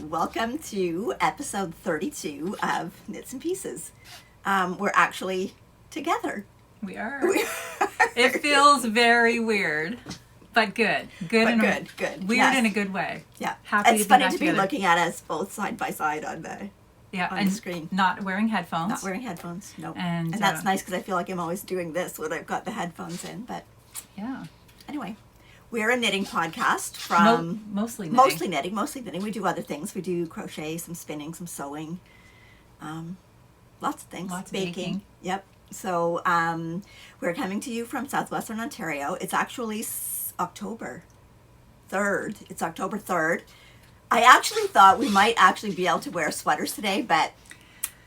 Welcome to episode 32 of Knits and Pieces. We're actually together. We are. It feels very weird, but good. Good. Good. Weird yes. In a good way. Yeah. Happy it's to funny be to be together. looking at us both side by side on the screen. Not wearing headphones. Not wearing headphones. No. And that's nice because I feel like I'm always doing this when I've got the headphones in. But yeah. Anyway. We're a knitting podcast from mostly knitting. Mostly knitting. We do other things. We do crochet, some spinning, some sewing, lots of things. Lots of baking. Yep. So we're coming to you from southwestern Ontario. It's actually October 3rd. It's October 3rd. I actually thought we might actually be able to wear sweaters today, but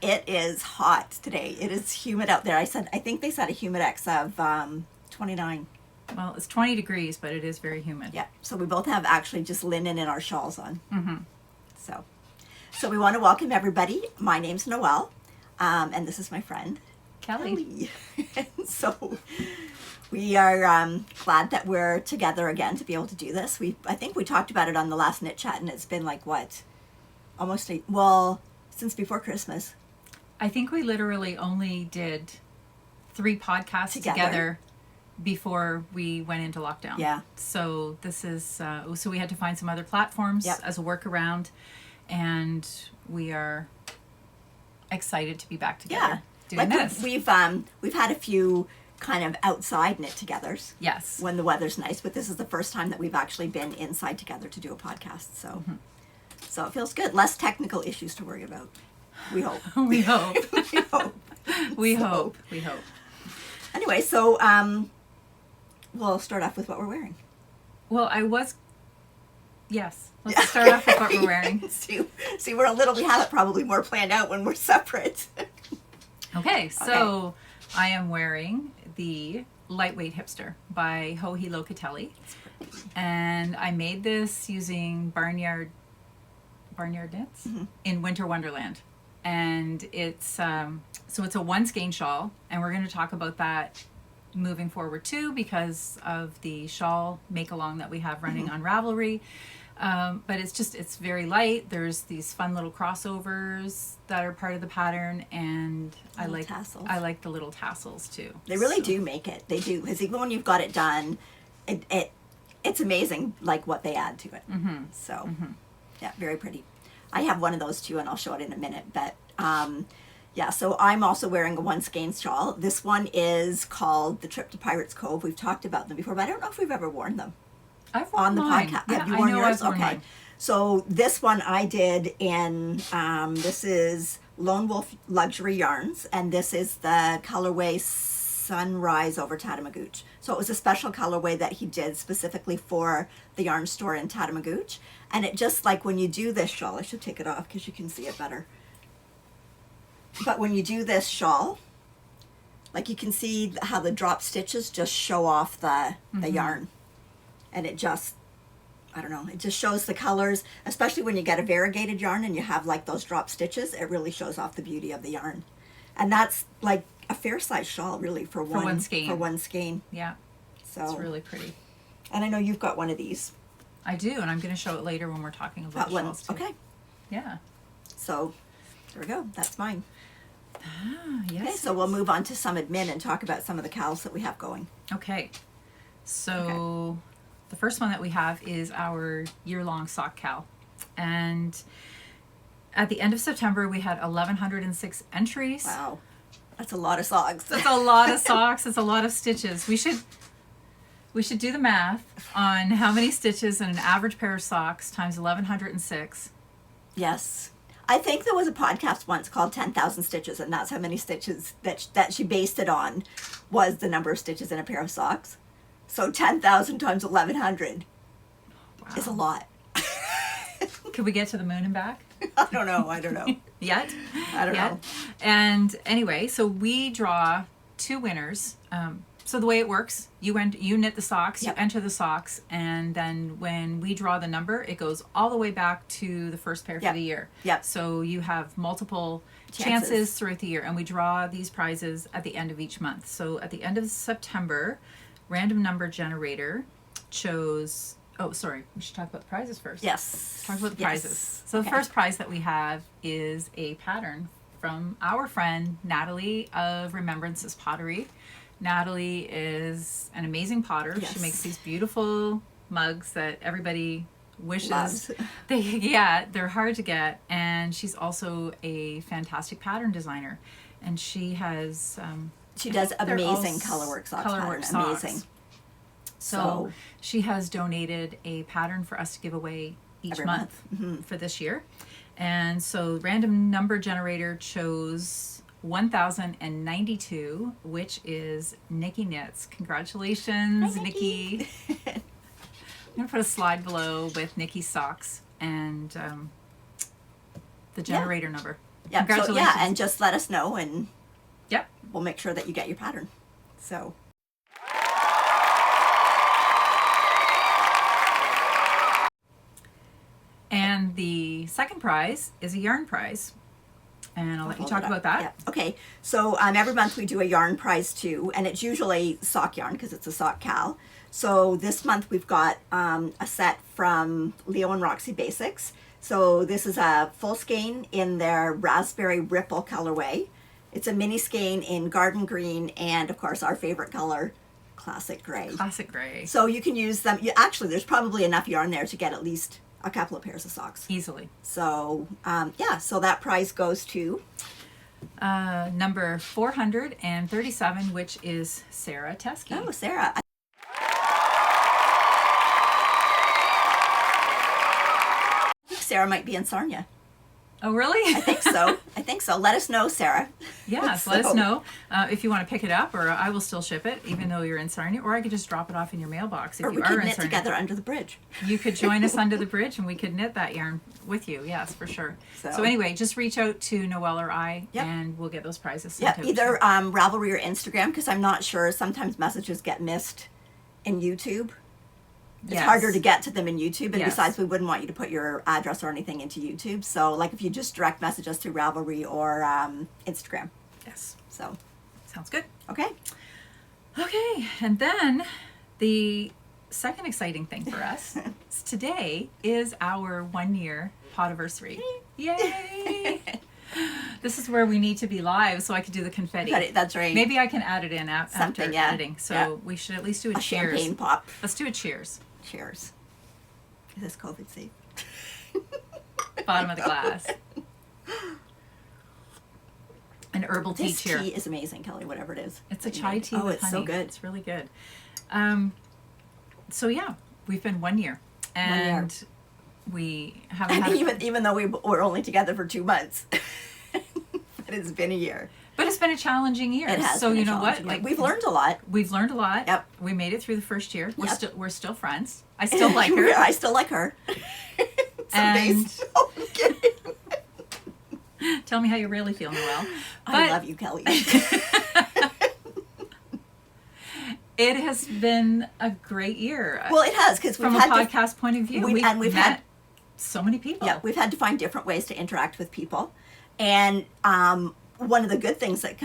it is hot today. It is humid out there. I think they said a humidex of 29. Well, it's 20 degrees, but it is very humid. Yeah, so we both have actually just linen and our shawls on. Mm-hmm. So we want to welcome everybody. My name's Noelle, and this is my friend, Kelly. So we are glad that we're together again to be able to do this. I think we talked about it on the last Knit Chat, and it's been like, what? Since before Christmas. I think we literally only did 3 podcasts together before we went into lockdown. Yeah. So this is so we had to find some other platforms as a workaround, and we are excited to be back together doing this. We've had a few kind of outside knit-togethers. Yes. When the weather's nice, but this is the first time that we've actually been inside together to do a podcast. So so it feels good. Less technical issues to worry about. We hope. We hope. We hope. We hope. Anyway, so we'll start off with what we're wearing. Well, let's start off with what we're wearing. See, we have it probably more planned out when we're separate. Okay, so I am wearing the Lightweight Hipster by Joji Locatelli. And I made this using Barnyard Knits in Winter Wonderland. And it's, so it's a one skein shawl, and we're going to talk about that moving forward too, because of the shawl make along that we have running on Ravelry. But it's very light. There's these fun little crossovers that are part of the pattern, and I like the little tassels too. They really do make it. They do, because even when you've got it done, it's amazing like what they add to it. So yeah, very pretty. I have one of those too, and I'll show it in a minute. But yeah, so I'm also wearing a one skein shawl. This one is called the Trip to Pirates Cove. We've talked about them before, but I don't know if we've ever worn them. I've worn on the mine. podcast. Yeah, Have you worn yours? I've worn mine. So this one I did in, this is Lone Wolf Luxury Yarns, and this is the colorway Sunrise over Tatamagouche. So it was a special colorway that he did specifically for the yarn store in Tatamagouche. And it just, like, when you do this shawl, I should take it off because you can see it better. But when you do this shawl, like, you can see how the drop stitches just show off the yarn. And it just, I don't know, it just shows the colors, especially when you get a variegated yarn and you have, like, those drop stitches. It really shows off the beauty of the yarn. And that's, like, a fair size shawl, really, for one skein. For one skein. Yeah. So it's really pretty. And I know you've got one of these. I do, and I'm going to show it later when we're talking about shawls too. Okay. Yeah. So there we go. That's mine. Yes. Okay, so we'll move on to some admin and talk about some of the cowls that we have going. Okay. So the first one that we have is our year-long sock cowl. And at the end of September, we had 1,106 entries. Wow. That's a lot of socks. That's a lot of socks. It's a lot of stitches. We should do the math on how many stitches in an average pair of socks times 1,106. Yes. I think there was a podcast once called 10,000 Stitches, and that's how many stitches that she based it on was the number of stitches in a pair of socks. So 10,000 times 1,100 is a lot. Could we get to the moon and back? I don't know. Yet? I don't know. And anyway, so we draw 2 winners. So the way it works, you knit the socks, you enter the socks, and then when we draw the number, it goes all the way back to the first pair for the year. Yep. So you have multiple chances throughout the year, and we draw these prizes at the end of each month. So at the end of September, random number generator chose. Oh, sorry. We should talk about the prizes first. Yes. Talk about the prizes. So the first prize that we have is a pattern from our friend Natalie of Remembrances Pottery. Natalie is an amazing potter. Yes. She makes these beautiful mugs that everybody wishes Loves. they're hard to get, and she's also a fantastic pattern designer, and she has She does amazing colorwork socks. Amazing. So she has donated a pattern for us to give away each Every month Mm-hmm. for this year. And so random number generator chose 1092, which is Nikki Knits. Congratulations, Hi, Nikki. I'm going to put a slide below with Nikki's socks and the generator number. Yeah. Congratulations. So, and just let us know, and Yep. we'll make sure that you get your pattern. So. And the second prize is a yarn prize. And I'll let you talk about that. Yeah. Okay. So every month we do a yarn prize too, and it's usually sock yarn because it's a sock cowl. So this month we've got a set from Leo and Roxy Basics. So this is a full skein in their Raspberry Ripple colorway. It's a mini skein in Garden Green and, of course, our favorite color, Classic Gray. Classic Gray. So you can use them. Actually, there's probably enough yarn there to get at least a couple of pairs of socks. Easily. So, so that prize goes to number 437, which is Sarah Teskey. Oh, Sarah. I think Sarah might be in Sarnia. Oh, really? I think so. I think so. Let us know, Sarah. Yes, let us know if you want to pick it up, or I will still ship it, even though you're in Sarnia, or I could just drop it off in your mailbox if Or you we are could in knit Sarnia. together under the bridge. You could join us under the bridge, and we could knit that yarn with you. Yes, for sure. So anyway, just reach out to Noelle or I, and we'll get those prizes sent out. Either Ravelry or Instagram, because I'm not sure. Sometimes messages get missed in YouTube. It's harder to get to them in YouTube, and besides, we wouldn't want you to put your address or anything into YouTube. So, like, if you just direct message us through Ravelry or Instagram. Yes. So, sounds good. Okay. Okay, and then the second exciting thing for us is today is our 1 year Podiversary. Yay! This is where we need to be live so I could do the confetti. That's right. Maybe I can add it in after editing. So we should at least do a cheers. Champagne pop. Let's do a cheers. Cheers. Is this COVID safe? Bottom of the glass. An herbal tea This cheer. tea is amazing, Kelly, whatever it is. It's a chai tea with it's honey. so good. It's really good. So yeah, we've been 1 year. And we haven't had... even though we're only together for 2 months. But it's been a year. But it's been a challenging year. It has. So been you a know what? challenging year. We've learned a lot. We've learned a lot. Yep. We made it through the first year. We're still friends. I I still like her. I still like her. Some days. Oh, I'm kidding. Tell me how you really feel, Noelle. I love you, Kelly. It has been a great year. Well, it has, because from a podcast point of view, we've met had so many people. Yeah, we've had to find different ways to interact with people, and one of the good things that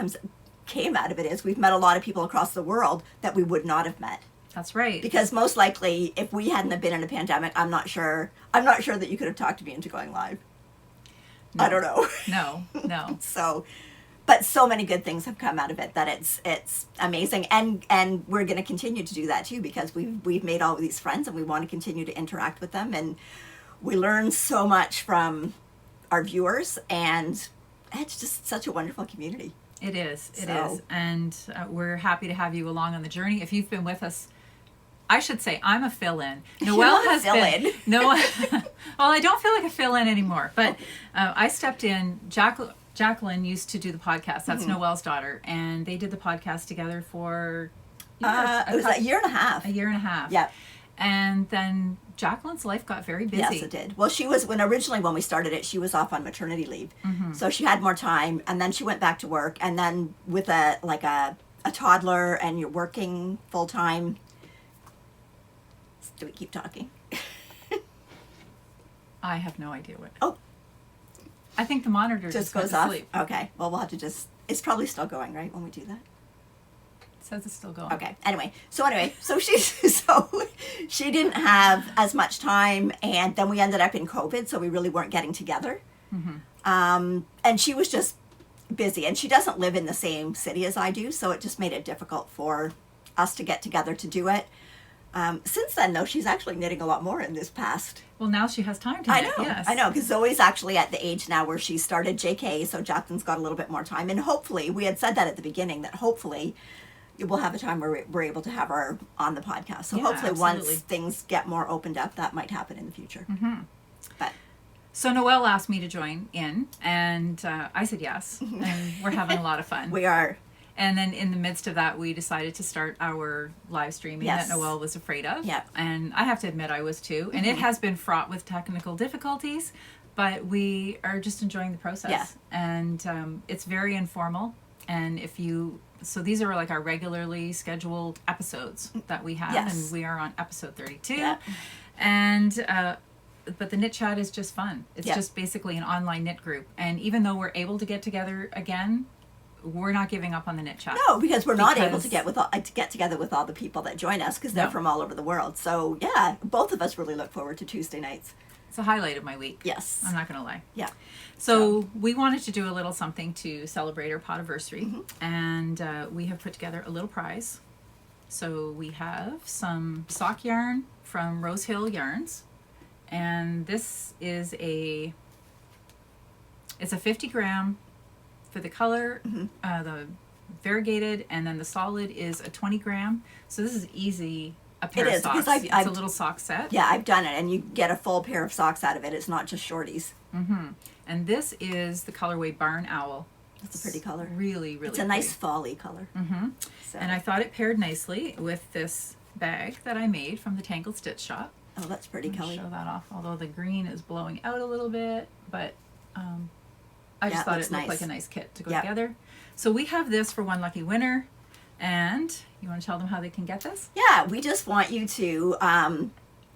came out of it is we've met a lot of people across the world that we would not have met. That's right. Because most likely, if we hadn't have been in a pandemic, I'm not sure that you could have talked me into going live. No. I don't know. No. But so many good things have come out of it that it's amazing, and we're going to continue to do that too, because we've made all of these friends and we want to continue to interact with them, and we learn so much from our viewers, and it's just such a wonderful community. It is, and we're happy to have you along on the journey. If you've been with us, I should say I'm a fill-in. Noelle has been. No, well, I don't feel like a fill-in anymore, but I stepped in. Jacqueline used to do the podcast. That's Noelle's daughter, and they did the podcast together for it was a year and a half. A year and a half. Yeah. And then Jacqueline's life got very busy. Yes, it did. Well, she was originally when we started it, she was off on maternity leave, so she had more time, and then she went back to work, and then with a toddler, and you're working full time. Do we keep talking? I have no idea what. Oh. I think the monitor just goes went to off? sleep. Okay. Well, we'll have to it's probably still going, right, when we do that? It says it's still going. Okay. So she didn't have as much time, and then we ended up in COVID, so we really weren't getting together. And she was just busy, and she doesn't live in the same city as I do, so it just made it difficult for us to get together to do it. Since then, though, she's actually knitting a lot more in this past. Well, now she has time to knit. I know, because Zoe's actually at the age now where she started JK, so Jacqueline's got a little bit more time, and hopefully, we had said that at the beginning, that hopefully we'll have a time where we're able to have her on the podcast. So hopefully once things get more opened up, that might happen in the future. But so Noelle asked me to join in, and I said yes, and we're having a lot of fun. We are. And then in the midst of that, we decided to start our live streaming that Noelle was afraid of. Yeah. And I have to admit I was too. And it has been fraught with technical difficulties, but we are just enjoying the process. Yeah. And it's very informal. And so these are like our regularly scheduled episodes that we have. Yes. And we are on episode 32. Yeah. And, but the knit chat is just fun. It's just basically an online knit group. And even though we're able to get together again, we're not giving up on the knit chat. No, because we're not able to get together with all the people that join us, because they're from all over the world. So yeah, both of us really look forward to Tuesday nights. It's a highlight of my week. Yes. I'm not going to lie. Yeah. So we wanted to do a little something to celebrate our Podiversary, and we have put together a little prize. So we have some sock yarn from Rose Hill Yarns, and this is it's a 50 gram for the color, the variegated, and then the solid is a 20 gram. So this is easy. A pair of socks. It's a little sock set. Yeah, I've done it, and you get a full pair of socks out of it. It's not just shorties. And this is the colorway Barn Owl. It's a pretty color. Really, really It's a nice fall-y color. So. And I thought it paired nicely with this bag that I made from the Tangled Stitch shop. Oh, that's pretty, Kelly. Show that off, although the green is blowing out a little bit, but I just thought it looked like a nice kit to go together. So we have this for one lucky winner. And you want to tell them how they can get this? Yeah, we just want you to,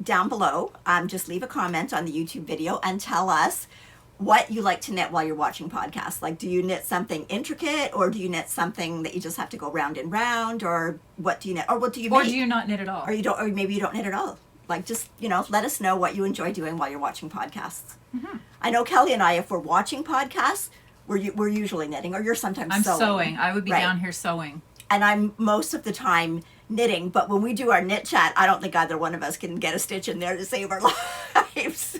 down below, just leave a comment on the YouTube video and tell us what you like to knit while you're watching podcasts. Like, do you knit something intricate, or do you knit something that you just have to go round and round, or what do you knit, or what do you make? Or do you not knit at all? Or maybe you don't knit at all. Like, just, let us know what you enjoy doing while you're watching podcasts. I know Kelly and I, if we're watching podcasts, we're usually knitting, or you're sometimes sewing. I'm sewing. I would be down here sewing. And I'm most of the time knitting, but when we do our knit chat, I don't think either one of us can get a stitch in there to save our lives.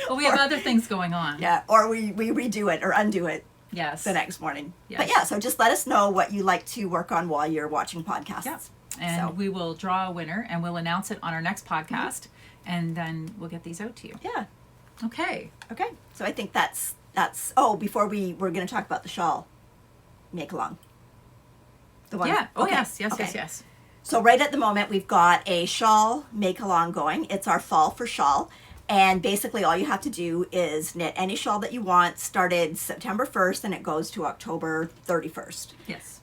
Well, we have other things going on. Yeah, or we redo it or undo it. Yes. The next morning. Yes. But yeah, so just let us know what you like to work on while you're watching podcasts. Yeah. And we will draw a winner, and we'll announce it on our next podcast, and then we'll get these out to you. Yeah. Okay. So I think that's before we're going to talk about the shawl make along. The one. Yeah. Oh, okay. Yes. So right at the moment, we've got a shawl make along going. It's our fall for shawl. And basically all you have to do is knit any shawl that you want, started September 1st, and it goes to October 31st. Yes.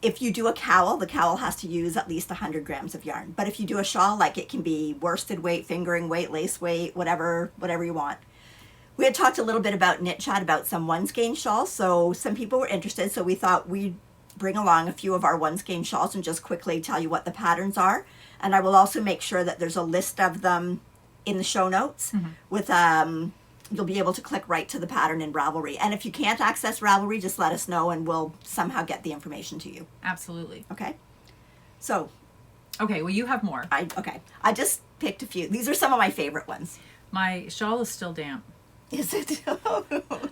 If you do a cowl, the cowl has to use at least 100 grams of yarn. But if you do a shawl, like, it can be worsted weight, fingering weight, lace weight, whatever you want. We had talked a little bit about Knit Chat about some one skein shawls, so some people were interested, so we thought we'd bring along a few of our one skein shawls and just quickly tell you what the patterns are. And I will also make sure that there's a list of them in the show notes with you'll be able to click right to the pattern in Ravelry. And if you can't access Ravelry, just let us know and we'll somehow get the information to you. Absolutely. Okay. So. Okay, well, you have more. I just picked a few. These are some of my favorite ones. My shawl is still damp. Is it?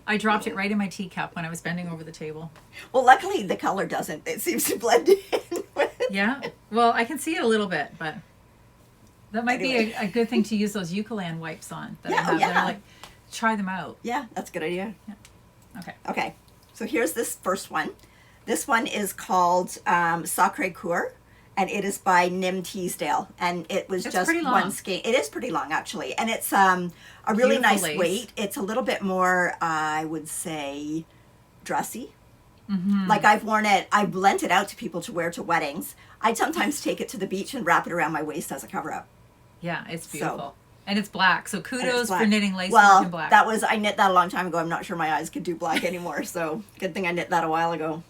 I dropped it right in my teacup when I was bending over the table. Well, luckily the color doesn't. It seems to blend in with. Yeah? Well, I can see it a little bit, but that might be a good thing to use those Eucalan wipes on that I have. Yeah. They're like, try them out. Yeah, that's a good idea. Yeah. Okay. So here's this first one. This one is called Sakurai Kur, and it is by Nim Teasdale, and it was just one skein. It is pretty long, actually, and it's a really nice weight. It's a little bit more, I would say, dressy. Like, I've worn it, I've lent it out to people to wear to weddings. I'd sometimes take it to the beach and wrap it around my waist as a cover-up. Yeah, it's beautiful. And it's black, so kudos for black. knitting lace Well, work in black. I knit that a long time ago. I'm not sure my eyes could do black anymore, so good thing I knit that a while ago.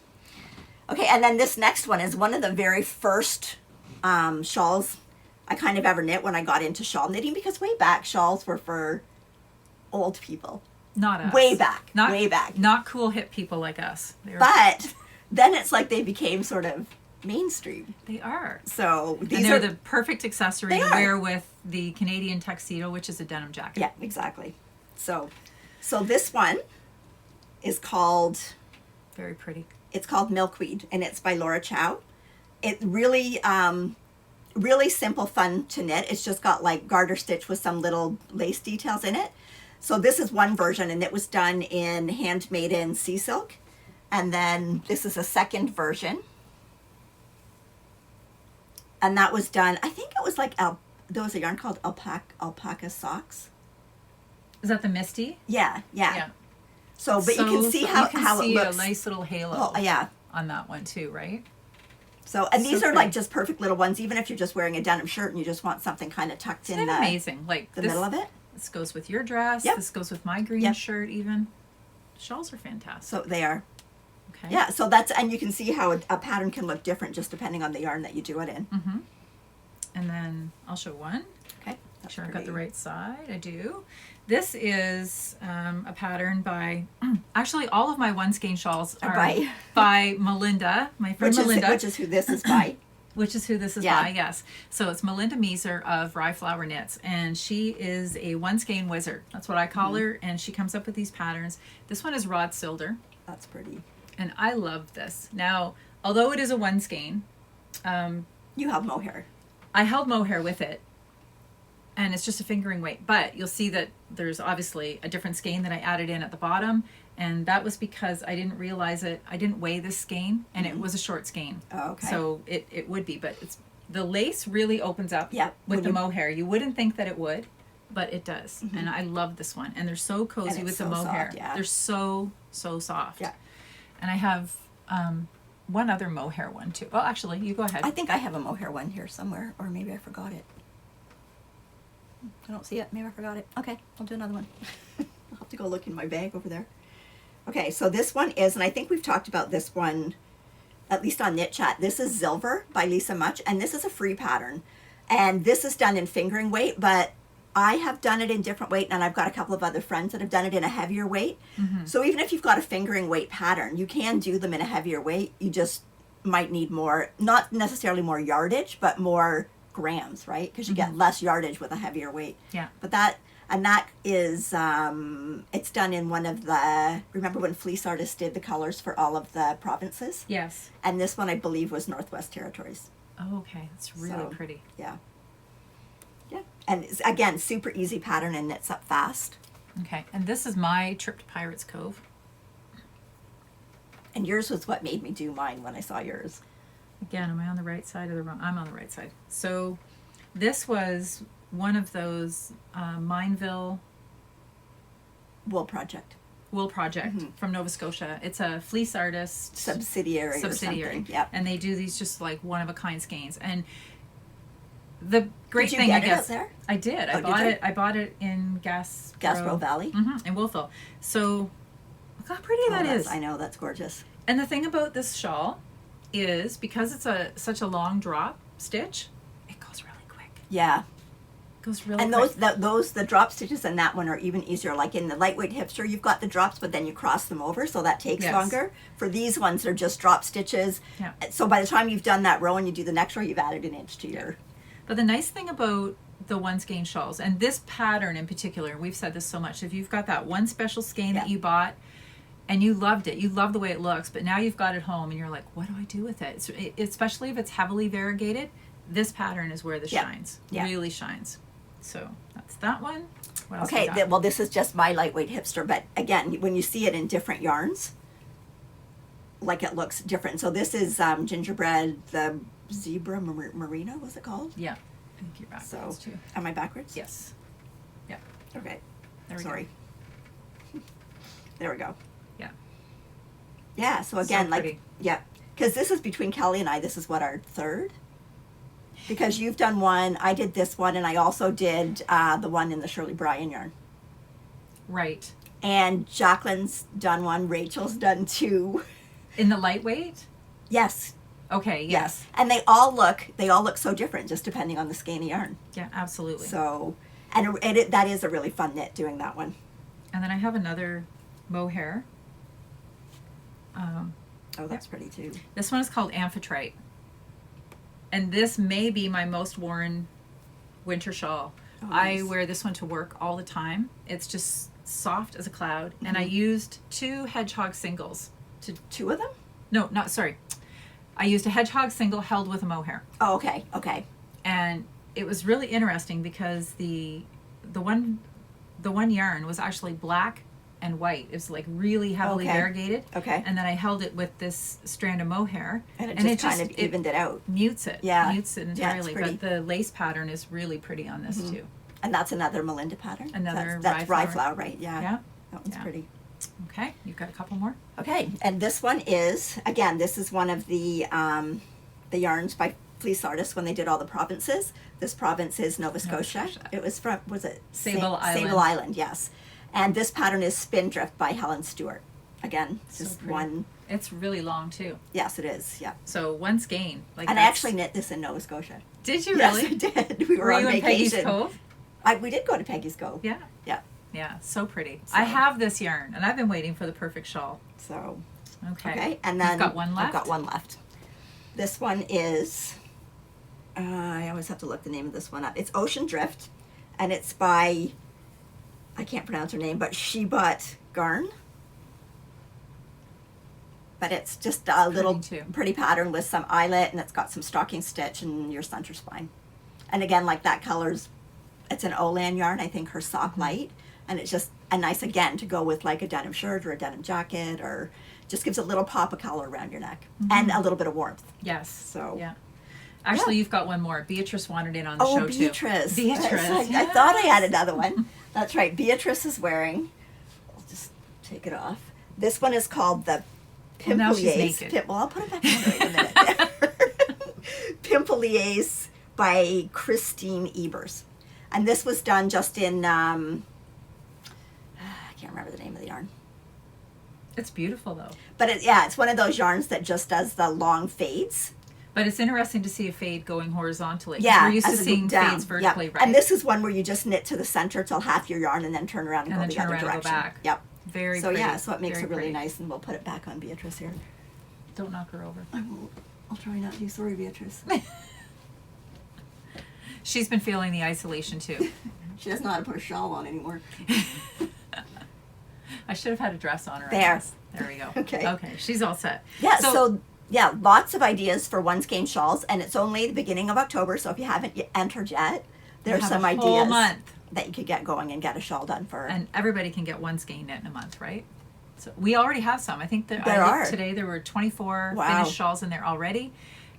Okay, and then this next one is one of the very first shawls I kind of ever knit when I got into shawl knitting, because way back shawls were for old people. Not us. Way back. Not cool hip people like us. But then it's like they became sort of mainstream. They are. So they're the perfect accessory to wear with the Canadian tuxedo, which is a denim jacket. Yeah, exactly. So this one is called... Very pretty. It's called Milkweed, and it's by Laura Chow. It really, really simple, fun to knit. It's just got like garter stitch with some little lace details in it. So this is one version, and it was done in handmade in sea silk. And then this is a second version. And that was done, I think it was like, there was a yarn called alpaca socks. Is that the Misty? Yeah. So, but you can see how it looks. A nice little halo on that one too, right? So, and these are like just perfect little ones, even if you're just wearing a denim shirt and you just want something kind of tucked in amazing. Like the middle of it. This goes with your dress. Yep. This goes with my green shirt even. Shawls are fantastic. So they are. Okay. Yeah, so and you can see how a pattern can look different just depending on the yarn that you do it in. Mm-hmm. And then I'll show one. Okay. Make sure I've got the right side. I do. This is a pattern by, actually all of my one skein shawls are by Melinda, my friend Melinda. Which is who this is by. Which is who this is by, yes. So it's Melinda Meeser of Rye Flower Knits, and she is a one skein wizard. That's what I call her, and she comes up with these patterns. This one is Rodsilder. That's pretty. And I love this. Now, although it is a one skein, you have mohair. I held mohair with it, and it's just a fingering weight. But you'll see that there's obviously a different skein that I added in at the bottom, and that was because I didn't realize it. I didn't weigh this skein, and it was a short skein. Oh, okay. So it would be, but it's the lace really opens up with the mohair. You wouldn't think that it would, but it does. Mm-hmm. And I love this one. And they're so cozy with the mohair. Soft, They're so soft. Yeah. And I have one other mohair one too. Well, actually, you go ahead. I think I have a mohair one here somewhere, or maybe I forgot it. I don't see it. Maybe I forgot it. Okay, I'll do another one. I'll have to go look in my bag over there. Okay, so this one is, and I think we've talked about this one, at least on Knit Chat. This is Zilver by Lisa Much, and this is a free pattern. And this is done in fingering weight, but I have done it in different weight, and I've got a couple of other friends that have done it in a heavier weight. Mm-hmm. So even if you've got a fingering weight pattern, you can do them in a heavier weight. You just might need more, not necessarily more yardage, but more grams, right? Because you get less yardage with a heavier weight. Yeah. But that is, it's done in one of the, remember when Fleece Artists did the colors for all of the provinces? Yes. And this one, I believe, was Northwest Territories. Oh, okay. It's really pretty. Yeah. Yeah. And it's, again, super easy pattern and knits up fast. Okay. And this is my trip to Pirates Cove. And yours was what made me do mine when I saw yours. Again, am I on the right side or the wrong? I'm on the right side. So this was one of those Mineville Wool Project from Nova Scotia. It's a Fleece Artist subsidiary. Or something. Yep. And they do these just like one of a kind skeins. And the great did you thing, get I it guess, out there? I did. I bought it in Gaspro Valley, in Wolfville. So look how pretty that is. I know, that's gorgeous. And the thing about this shawl is because it's such a long drop stitch, it goes really quick. Yeah. It goes really quick. And the drop stitches in that one are even easier. Like in the lightweight hipster, you've got the drops, but then you cross them over, so that takes longer. For these ones, they're just drop stitches. Yeah. So by the time you've done that row and you do the next row, you've added an inch to your... But the nice thing about the one skein shawls, and this pattern in particular, we've said this so much, if you've got that one special skein that you bought, and you loved it, you love the way it looks, but now you've got it home and you're like, what do I do with it? Especially if it's heavily variegated, this pattern is where this shines. Really shines. So that's that one. What else we got? Well, this is just my lightweight hipster, but again, when you see it in different yarns, like it looks different. So this is gingerbread, the zebra merino, was it called? Yeah. I think you're backwards too. Am I backwards? Yes. Yeah. Okay. There we Sorry. go. There we go. Yeah. Yeah, so again, because this is between Kelly and I, this is what, our third? because you've done one, I did this one, and I also did the one in the Shirley Bryan yarn. Right. And Jacqueline's done one, Rachel's done two. In the lightweight? Yes. Okay, yes. And they all look so different just depending on the skein of yarn. Yeah, absolutely. So, and that is a really fun knit doing that one. And then I have another mohair. Oh, that's pretty too. This one is called Amphitrite. And this may be my most worn winter shawl. Oh, nice. I wear this one to work all the time. It's just soft as a cloud. And I used 2 hedgehog singles. Two of them? No, not, sorry. I used a hedgehog single held with a mohair. Oh, okay, okay. And it was really interesting because the one yarn was actually black and white. It was like really heavily variegated. Okay. And then I held it with this strand of mohair. And it just kind of evened it out. Mutes it. Yeah. Mutes it entirely. Yeah, but the lace pattern is really pretty on this too. And that's another Melinda pattern? That's rye flower, right? Yeah. Yeah. That one's pretty. Okay, you've got a couple more. Okay, and this one is, again, this is one of the yarns by Fleece Artists when they did all the provinces. This province is Nova Scotia. It was from, was it? Sable Island. Sable Island, yes. And this pattern is Spindrift by Helen Stewart. Again, just pretty. one. It's really long too. Yes, it is, yeah. So one skein. Like and I actually knit this in Nova Scotia. Did you Yes, really? I did. We were on you in vacation. Peggy's Cove? We did go to Peggy's Cove. Yeah. Yeah. Yeah, so pretty. So. I have this yarn, and I've been waiting for the perfect shawl. So, okay. And then you've got one left? I've got one left. This one is, I always have to look the name of this one up. It's Ocean Drift, and it's by, I can't pronounce her name, but She Bought Garn. But it's just a little pretty pattern with some eyelet, and it's got some stocking stitch and your center spine. And again, like that color's, it's an Olan yarn, I think her sock light. And it's just a nice, again, to go with like a denim shirt or a denim jacket, or just gives a little pop of color around your neck and a little bit of warmth. Yes. So yeah. Actually, you've got one more. Beatrice wanted in on the show Beatrice. too. Beatrice. I thought I had another one. That's right. Beatrice is wearing. I'll just take it off. This one is called the Well, now she's naked. Well, I'll put it back on in a minute. Pimpeliers by Christine Ebers. And this was done just in, I can't remember the name of the yarn. It's beautiful though. But it's one of those yarns that just does the long fades. But it's interesting to see a fade going horizontally. Yeah. We're used to seeing fades vertically, right? And this is one where you just knit to the center till half your yarn and then turn around and go the other direction. And go back. Yep. Very so pretty. Yeah, so it makes Very it really pretty. nice, and we'll put it back on Beatrice here. Don't knock her over. I won't. I'll try not to. Sorry, Beatrice. She's been feeling the isolation too. She doesn't know how to put a shawl on anymore. I should have had a dress on her. There we go. Okay. Okay, she's all set. Yeah, so lots of ideas for one skein shawls, and it's only the beginning of October, so if you haven't entered yet, there's some ideas whole month that you could get going and get a shawl done for. And everybody can get one skein knit in a month, right? So we already have some. I think today there were 24 finished shawls in there already,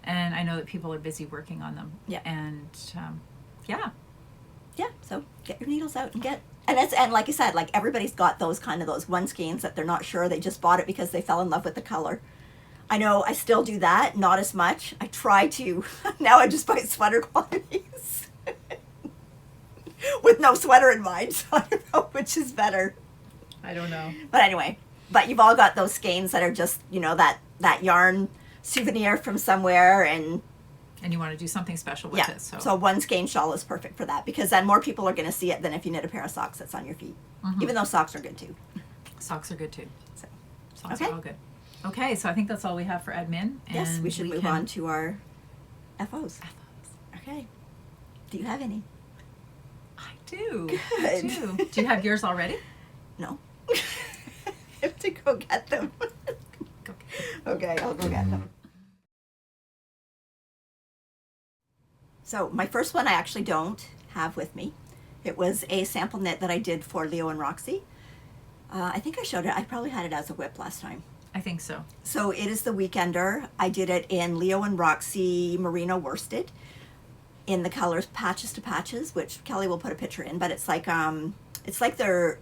and I know that people are busy working on them. Yeah. And so get your needles out and get. And like I said, like everybody's got those one skeins that they're not sure, they just bought it because they fell in love with the color. I know I still do that, not as much. I try to. Now I just buy sweater quantities with no sweater in mind, so I don't know which is better. I don't know. But anyway, but you've all got those skeins that are just, that yarn souvenir from somewhere, and you want to do something special with it. So one skein shawl is perfect for that, because then more people are going to see it than if you knit a pair of socks that's on your feet. Even though socks are good too. Socks are good too. So, socks are all good. Okay, so I think that's all we have for admin. Yes, we should move on to our FOs. Okay. Do you have any? I do. Good. I do. Do you have yours already? No. I have to go get them. Okay, I'll go get them. So my first one I actually don't have with me. It was a sample knit that I did for Leo and Roxy. I think I showed it. I probably had it as a whip last time. I think so. So it is the Weekender. I did it in Leo and Roxy Merino worsted in the colors Patches to Patches, which Kelly will put a picture in, but it's like their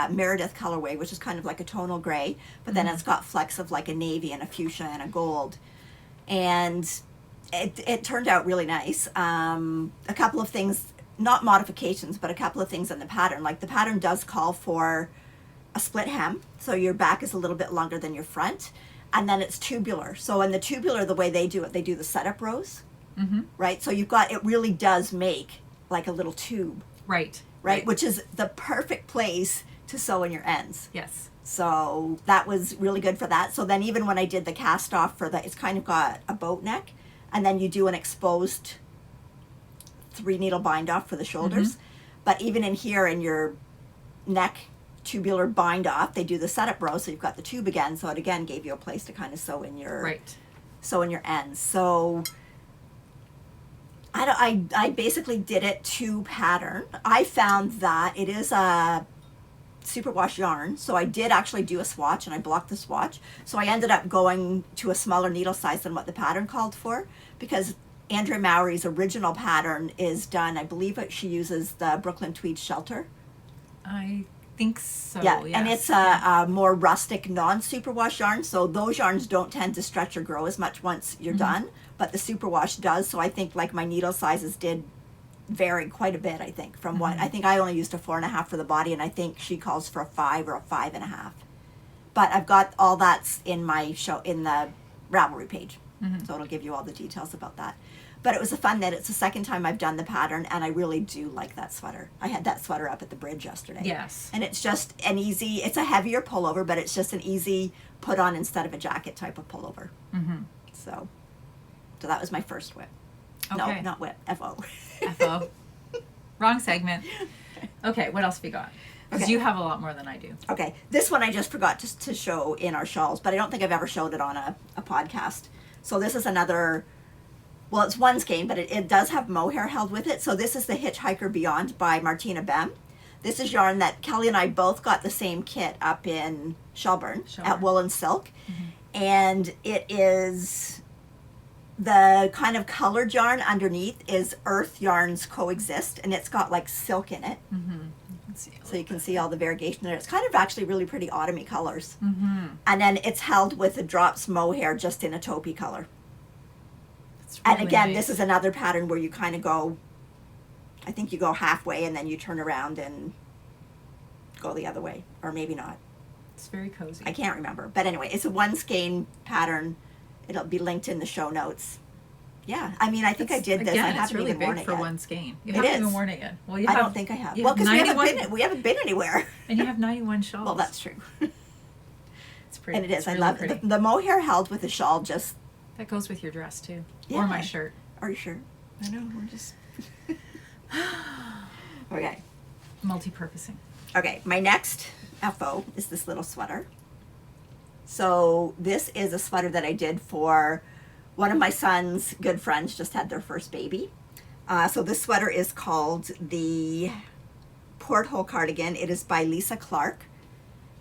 Meredith colorway, which is kind of like a tonal gray, but then it's got flecks of like a navy and a fuchsia and a gold. And it turned out really nice. A couple of things, not modifications, but a couple of things in the pattern. Like the pattern does call for a split hem, so your back is a little bit longer than your front, and then it's tubular. So in the tubular, the way they do it, they do the setup rows, right? So you've got, it really does make like a little tube, Right. right? Which is the perfect place to sew in your ends. Yes. So that was really good for that. So then even when I did the cast off for the, it's kind of got a boat neck, and then you do an exposed 3 needle bind off for the shoulders. But even in here in your neck tubular bind off, they do the setup row, so you've got the tube again. So it again gave you a place to kind of sew in your sew in your ends. So I basically did it to pattern. I found that it is a superwash yarn, so I did actually do a swatch, and I blocked the swatch. So I ended up going to a smaller needle size than what the pattern called for, because Andrea Mowry's original pattern is done, I believe she uses the Brooklyn Tweed Shelter. I think so. Yeah, yes. and it's a more rustic non-superwash yarn, so those yarns don't tend to stretch or grow as much once you're done, but the superwash does. So I think like my needle sizes did vary quite a bit, I think, from what I think I only used a 4.5 for the body, and I think she calls for a 5 or a 5.5. But I've got all that's in my show in the Ravelry page, so it'll give you all the details about that. But it was a fun knit. It's the second time I've done the pattern, and I really do like that sweater. I had that sweater up at the bridge yesterday. Yes. And it's just an easy, it's a heavier pullover, but it's just an easy put on instead of a jacket type of pullover. So that was my first whip. Okay. No, not whip, FO. FO. Wrong segment. Okay, what else have you got? Because you have a lot more than I do. Okay, this one I just forgot to show in our shawls, but I don't think I've ever showed it on a podcast. So this is another, well, it's one skein, but it does have mohair held with it. So this is the Hitchhiker Beyond by Martina Bem. This is yarn that Kelly and I both got the same kit up in Shelburne at Wool and Silk. And it is the kind of colored yarn underneath is Earth Yarns Coexist, and it's got like silk in it. So you can see all the variegation there. It's kind of actually really pretty autumny colors. And then it's held with the drops mohair just in a taupey color. Really and again, nice. This is another pattern where you kind of go, I think you go halfway and then you turn around and go the other way. Or maybe not. It's very cozy. I can't remember. But anyway, it's a one skein pattern. It'll be linked in the show notes. Yeah, I mean, I think I did this. Again, I haven't it's really even worn big it for yet. one skein. You It haven't is. even worn it yet. Well, you I have, don't think I have. You Well, because we haven't been anywhere. And you have 91 shawls. Well, that's true. It's pretty. And it is. It's I really love pretty. it. The mohair held with the shawl just. That goes with your dress too, Yeah. or my shirt. Are you sure? I know. We're just. Okay. Multi-purposing. Okay. My next FO is this little sweater. So this is a sweater that I did for one of my son's good friends. Just had their first baby. So this sweater is called the Porthole Cardigan. It is by Lisa Clark,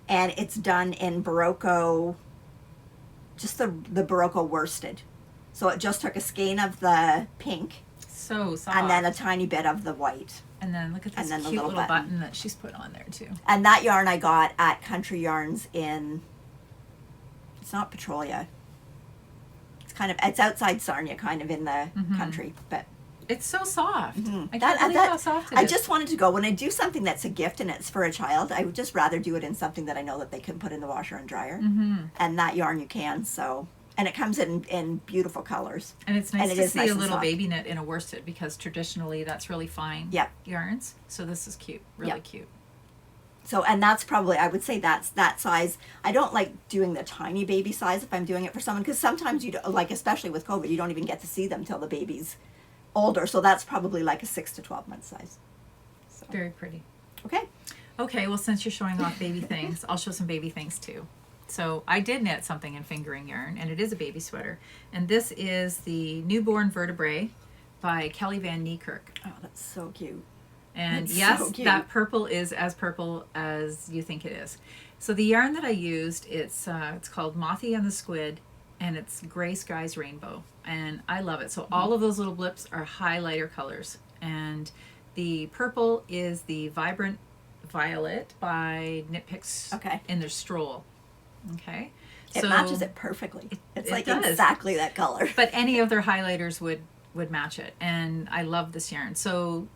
and it's done in Barocco, just the Barocco worsted. So it just took a skein of the pink, So soft. and then a tiny bit of the white. And then look at this and then cute the little button that she's put on there too. And that yarn I got at Country Yarns in, it's not Petrolia. It's kind of, it's outside Sarnia, kind of in the country, but. It's so soft. I can't That- believe that- how soft it is. I just wanted to go, when I do something that's a gift and it's for a child, I would just rather do it in something that I know that they can put in the washer and dryer. And that yarn you can, so. And it comes in beautiful colors. And it's nice it to is see nice a and little soft. baby knit in a worsted, because traditionally that's really fine yarns. So this is cute, really cute. So, and that's probably, I would say that's that size. I don't like doing the tiny baby size if I'm doing it for someone, because sometimes you don't, like, especially with COVID, you don't even get to see them till the baby's older. So that's probably like a 6 to 12 month size. So. Very pretty. Okay. Okay, well, since you're showing off baby things, I'll show some baby things too. So I did knit something in fingering yarn, and it is a baby sweater. And this is the Newborn Vertebrae by Kelly Van Niekerk. Oh, that's so cute. And That's yes, so cute. that purple is as purple as you think it is. So the yarn that I used, it's called Mothy and the Squid, and it's Gray Skies Rainbow. And I love it. So all of those little blips are highlighter colors. And the purple is the Vibrant Violet by Knit Picks Okay. in their Stroll. Okay. It matches it perfectly. It's it like does. exactly that color. But any of their highlighters would match it, and I love this yarn. So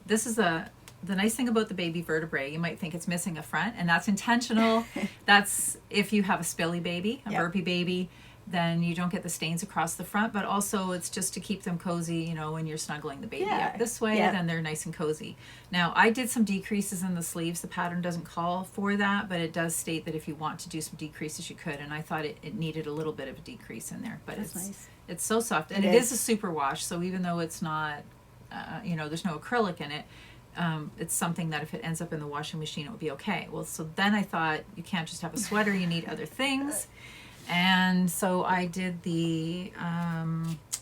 this is the nice thing about the baby vertebrae. You might think it's missing a front, and that's intentional. That's if you have a spilly baby, a burpy baby, then you don't get the stains across the front, but also it's just to keep them cozy, you know, when you're snuggling the baby up this way, then they're nice and cozy. Now, I did some decreases in the sleeves. The pattern doesn't call for that, but it does state that if you want to do some decreases, you could, and I thought it needed a little bit of a decrease in there, but That's nice. It's so soft, and it is a super wash, so even though it's not, you know, there's no acrylic in it, it's something that if it ends up in the washing machine, it would be okay. Well, so then I thought, you can't just have a sweater, you need other things. And so I did the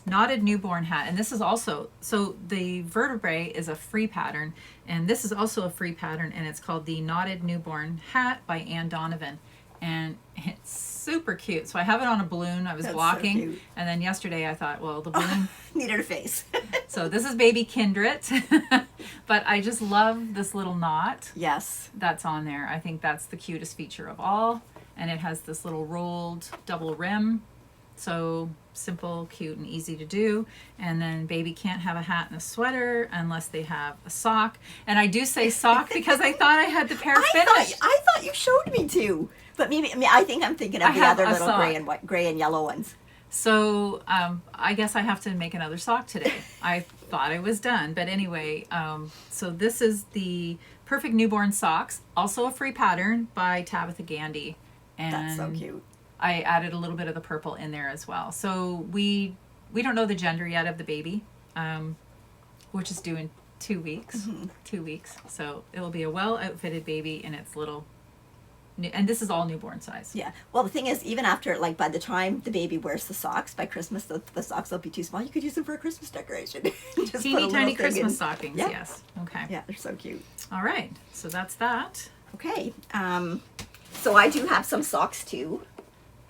knotted newborn hat, and this is also, so the vertebrae is a free pattern, and this is also a free pattern, and it's called the Knotted Newborn Hat by Ann Donovan, and it's super cute. So I have it on a balloon. I was walking, so and then yesterday I thought, well, the balloon needed a face. So this is baby Kindred, but I just love this little knot. Yes, that's on there. I think that's the cutest feature of all. And it has this little rolled double rim. So simple, cute, and easy to do. And then baby can't have a hat and a sweater unless they have a sock. And I do say sock because I thought I had the pair finished. I thought you showed me two. But maybe, I think I'm thinking of the other little gray and yellow ones. So I guess I have to make another sock today. I thought I was done. But anyway, so this is the Perfect Newborn Socks. Also a free pattern by Tabitha Gandy. And that's so cute. I added a little bit of the purple in there as well. So we don't know the gender yet of the baby, which is due in 2 weeks. 2 weeks. So it'll be a well outfitted baby in its little, and this is all newborn size. Yeah. Well, the thing is, even after, like, by the time the baby wears the socks, by Christmas, the socks will be too small. You could use them for a Christmas decoration. Just teeny tiny Christmas stockings. Yeah. Yes. Okay. Yeah, they're so cute. All right. So that's that. Okay. So I do have some socks too.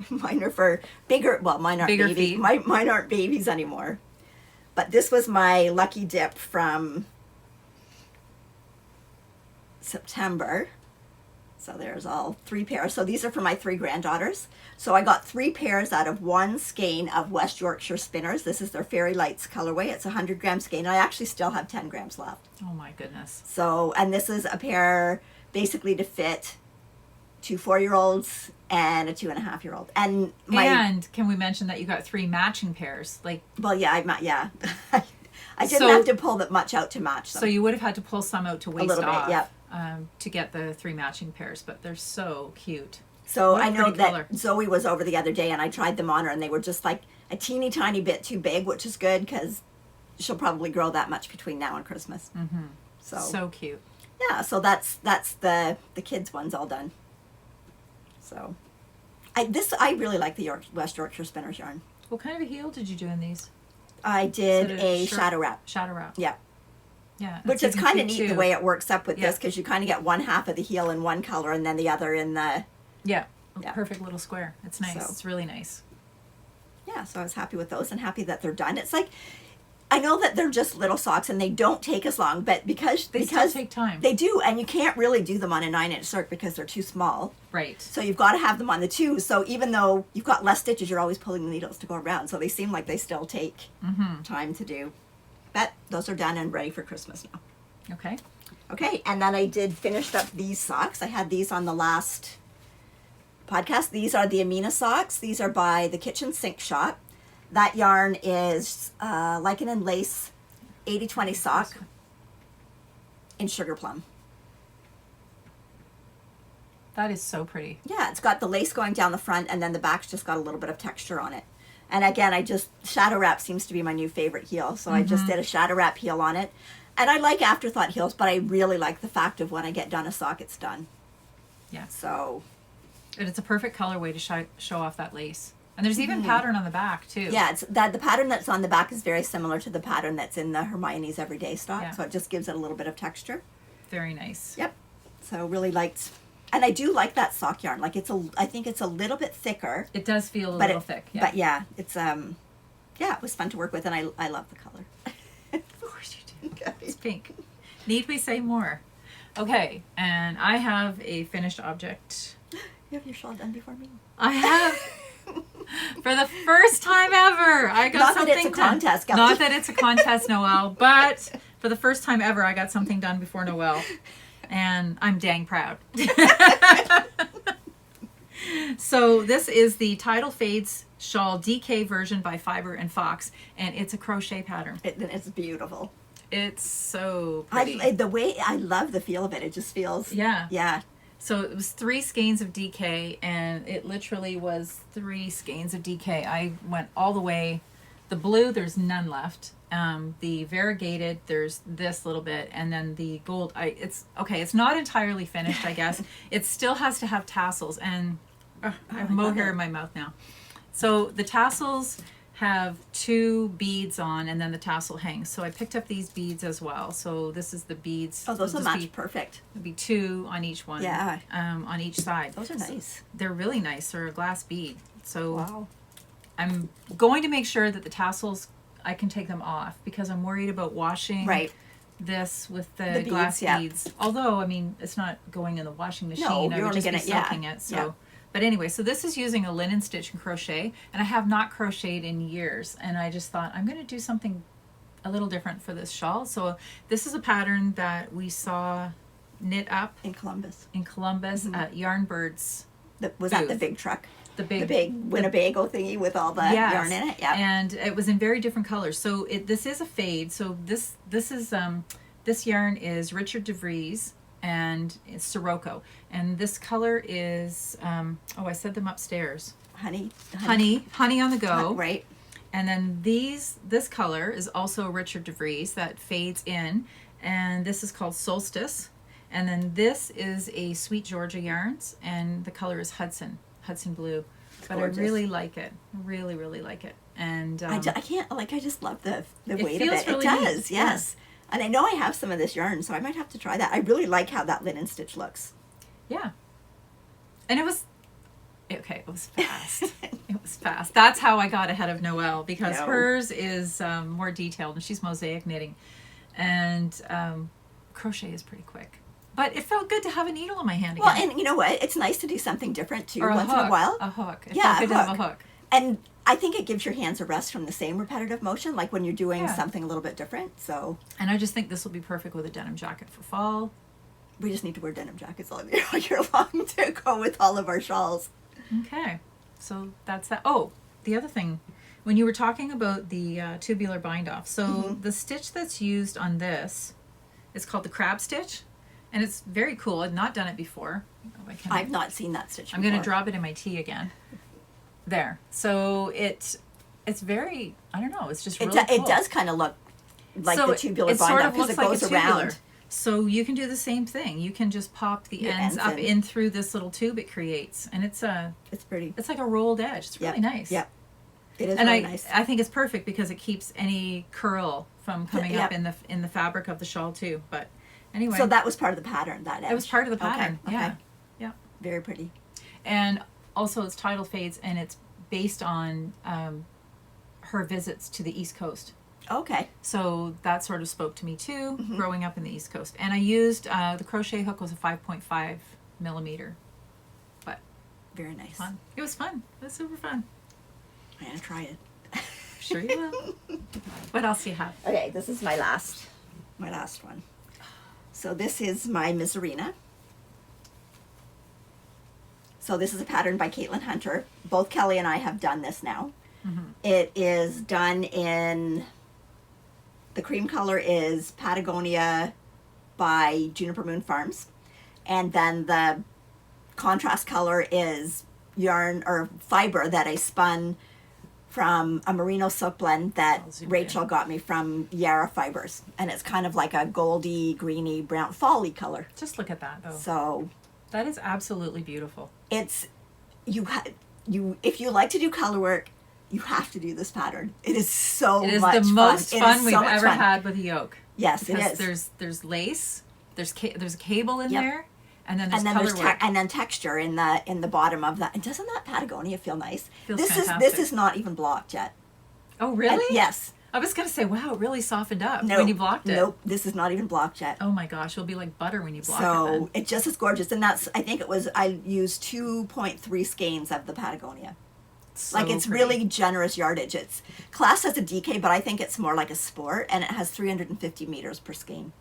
Mine are for bigger, well, mine aren't bigger babies. feet. Mine aren't babies anymore. But this was my lucky dip from September. So there's all 3 pairs. So these are for my 3 granddaughters. So I got 3 pairs out of one skein of West Yorkshire Spinners. This is their Fairy Lights colorway. It's a 100-gram skein. I actually still have 10 grams left. Oh my goodness. So, and this is a pair basically to fit 2 4-year-olds and a 2.5-year-old. And can we mention that you got 3 matching pairs? Like, well, yeah, I didn't have to pull that much out to match them. So you would have had to pull some out to waist off. A little bit, yeah. To get the 3 matching pairs, but they're so cute. So I know that Zoe was over the other day, and I tried them on her, and they were just like a teeny tiny bit too big, which is good because she'll probably grow that much between now and Christmas. Mm-hmm. So cute. Yeah, so that's the kids ones all done. So I really like the West Yorkshire Spinners yarn. What kind of a heel did you do in these? I did a shadow wrap. Shadow wrap. Yeah. Yeah. Which is kind of neat too. The way it works up with this, because you kind of get one half of the heel in one color and then the other in the... Yeah. Perfect little square. It's nice. So, it's really nice. Yeah, so I was happy with those and happy that they're done. It's like, I know that they're just little socks and they don't take as long, but because still take time. They do, and you can't really do them on a 9-inch circ because they're too small. Right. So you've got to have them on the 2. So even though you've got less stitches, you're always pulling the needles to go around. So they seem like they still take time to do. But those are done and ready for Christmas now. Okay. Okay, and then I finished up these socks. I had these on the last podcast. These are the Amina socks. These are by the Kitchen Sink Shop. That yarn is Lichen and Lace 80/20 sock in Sugar Plum. That is so pretty. Yeah, it's got the lace going down the front, and then the back's just got a little bit of texture on it. And again, shadow wrap seems to be my new favorite heel, so I just did a shadow wrap heel on it. And I like afterthought heels, but I really like the fact of when I get done a sock, it's done. Yeah. So. And it's a perfect colorway to show off that lace. And there's even pattern on the back too. Yeah, the pattern that's on the back is very similar to the pattern that's in the Hermione's Everyday stock, so it just gives it a little bit of texture. Very nice. Yep. So really liked, and I do like that sock yarn. Like I think it's a little bit thicker. It does feel a little thick. Yeah. But yeah, it's it was fun to work with, and I love the color. Of course you do. Okay. It's pink. Need we say more? Okay, and I have a finished object You have your shawl done before me. I have. For the first time ever, I got something done. Not that it's a contest, Kelly. Not that it's a contest, Noelle, but for the first time ever, I got something done before Noelle. And I'm dang proud. So this is the Tidal Fades Shawl DK version by Fiber and Fox, and it's a crochet pattern. It's beautiful. It's so pretty. I love the feel of it. It just feels... Yeah. Yeah. So it was 3 skeins of DK, and it literally was 3 skeins of DK. I went all the way. The blue, there's none left. The variegated, there's this little bit, and then the gold. It's not entirely finished, I guess. It still has to have tassels, and I have mohair in my mouth now. So the tassels have 2 beads on, and then the tassel hangs. So I picked up these beads as well. So this is the beads. Oh, those will match perfect. There'll be 2 on each one. Yeah. On each side. Those are nice. They're really nice. They're a glass bead. So wow. I'm going to make sure that the tassels, I can take them off, because I'm worried about washing this with the glass beads. Although, I mean, it's not going in the washing machine. No, I you're would only just be soaking it. So. Yeah. But anyway, so this is using a linen stitch and crochet, and I have not crocheted in years, and I just thought I'm going to do something a little different for this shawl. So this is a pattern that we saw knit up in Columbus at Yarnbird's. Was that the big truck? The big Winnebago thingy with all the yarn in it. Yeah. And it was in very different colors. So this is a fade. So this yarn is Richard DeVries, and it's Sirocco. And this color is I said them upstairs. Honey on the go. Right. And then this color is also Richard DeVries that fades in, and this is called Solstice. And then this is a Sweet Georgia Yarns, and the color is Hudson Blue. But gorgeous. I really like it. Really, really like it. And I just love the weight of it. Really it does, neat. yes. Yeah. And I know I have some of this yarn, so I might have to try that. I really like how that linen stitch looks. Yeah. And it was fast. It was fast. That's how I got ahead of Noelle, because hers is more detailed, and she's mosaic knitting. And crochet is pretty quick. But it felt good to have a needle in my hand again. Well, and you know what? It's nice to do something different too once in a while. A hook. It felt good to have a hook. And I think it gives your hands a rest from the same repetitive motion, like when you're doing something a little bit different. So. And I just think this will be perfect with a denim jacket for fall. We just need to wear denim jackets all year long to go with all of our shawls. Okay. So that's that. Oh, the other thing, when you were talking about the tubular bind off, so the stitch that's used on this is called the crab stitch. And it's very cool. I've not done it before. I've not seen that stitch before. I'm going to drop it in my tea again. There. So it's very, I don't know, it's just really cool. It does kind of look like the tubular bind off because it goes around. So you can do the same thing. You can just pop the ends up in through this little tube it creates. And it's pretty. It's like a rolled edge. It's really nice. Yeah. It is really nice. I think it's perfect because it keeps any curl from coming up in the fabric of the shawl too. But anyway. So that was part of the pattern, that edge. It was part of the pattern. Okay. Yeah. Yeah. Very pretty. And also it's Tidal Fades, and it's based on her visits to the East Coast. Okay. So that sort of spoke to me too, growing up in the East Coast. And I used, the crochet hook was a 5.5 millimeter. But very nice. Fun. It was fun. It was super fun. I'm going to try it. Sure you will. What else do you have? Okay, this is my last one. So this is my Miserina. So this is a pattern by Caitlin Hunter. Both Kelly and I have done this now. It is done in, the cream color is Patagonia by Juniper Moon Farms. And then the contrast color is yarn or fiber that I spun from a merino silk blend that Rachel got me from Yarra Fibers. And it's kind of like a goldy, greeny, brown, fall-y color. Just look at that though. So that is absolutely beautiful. It's, if you like to do color work, you have to do this pattern. It is so much fun. It is the most fun we've ever had with a yoke. Yes, it is. There's lace, there's a cable in there, and then there's color work. And then texture in the bottom of that. And doesn't that Patagonia feel nice? Feels fantastic. This is not even blocked yet. Oh, really? Yes. I was going to say, wow, it really softened up Nope. when you blocked it. Nope, this is not even blocked yet. Oh my gosh, it'll be like butter when you block it So then. it just is gorgeous. And that's, I think it was, I used 2.3 skeins of the Patagonia. So Like, it's pretty. really generous yardage. It's classed as a DK, but I think it's more like a sport, and it has 350 meters per skein.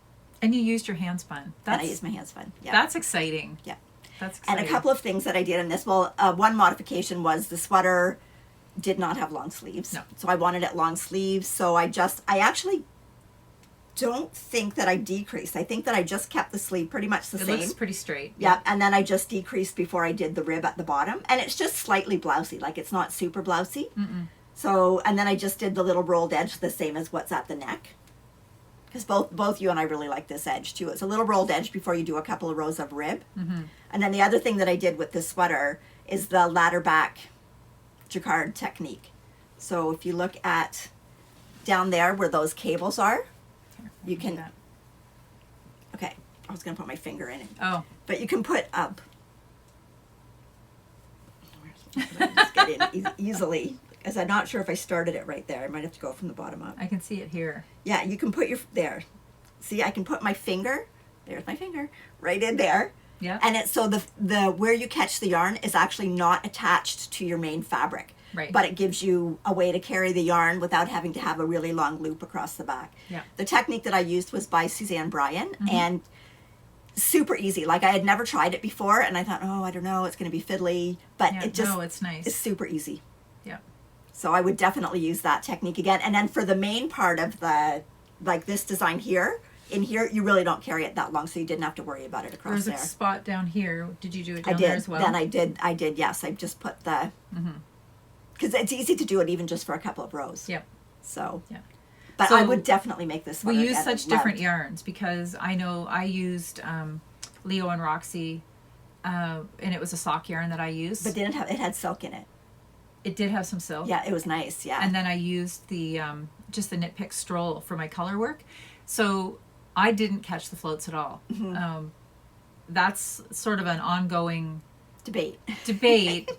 And you used your hand spun. And I used my hand spun. Yeah. That's exciting. Yeah. That's And exciting. a couple of things that I did in this. Well, one modification was the sweater did not have long sleeves. No. So I wanted it long sleeves. So I actually don't think that I decreased. I think that I just kept the sleeve pretty much the It same. looks pretty straight. Yeah, and then I just decreased before I did the rib at the bottom. And it's just slightly blousy, like it's not super blousy. So, and then I just did the little rolled edge the same as what's at the neck. Because both you and I really like this edge too. It's a little rolled edge before you do a couple of rows of rib. And then the other thing that I did with this sweater is the ladderback Jacquard technique. So if you look at down there where those cables are, you Do can, that. okay, I was going to put my finger in it. Oh, But you can put up. Just get in easily, because I'm not sure if I started it right there. I might have to go from the bottom up. I can see it here. Yeah, you can put your, there. See, I can put my finger, there's my finger, right in there. Yeah. And it's so the where you catch the yarn is actually not attached to your main fabric. Right. But it gives you a way to carry the yarn without having to have a really long loop across the back. Yeah. The technique that I used was by Suzanne Bryan, and super easy. Like, I had never tried it before, and I thought, oh, I don't know, it's going to be fiddly, but Yeah, it just no, it's nice. is super easy. Yeah. So I would definitely use that technique again. And then for the main part of the, like this design here, in here, you really don't carry it that long, so you didn't have to worry about it across There's a there. spot down here. Did you do it I down did. there as well? Then I did, yes. I just put the, because it's easy to do it even just for a couple of rows. Yep. So, Yeah. but So I would definitely make this We sweater use again. such I different loved- yarns because I know I used Leo and Roxy, and it was a sock yarn that I used. But it had silk in it. It did have some silk. Yeah, it was nice, yeah. And then I used the just the Knit Pick Stroll for my color work. So I didn't catch the floats at all. That's sort of an ongoing Debate. debate.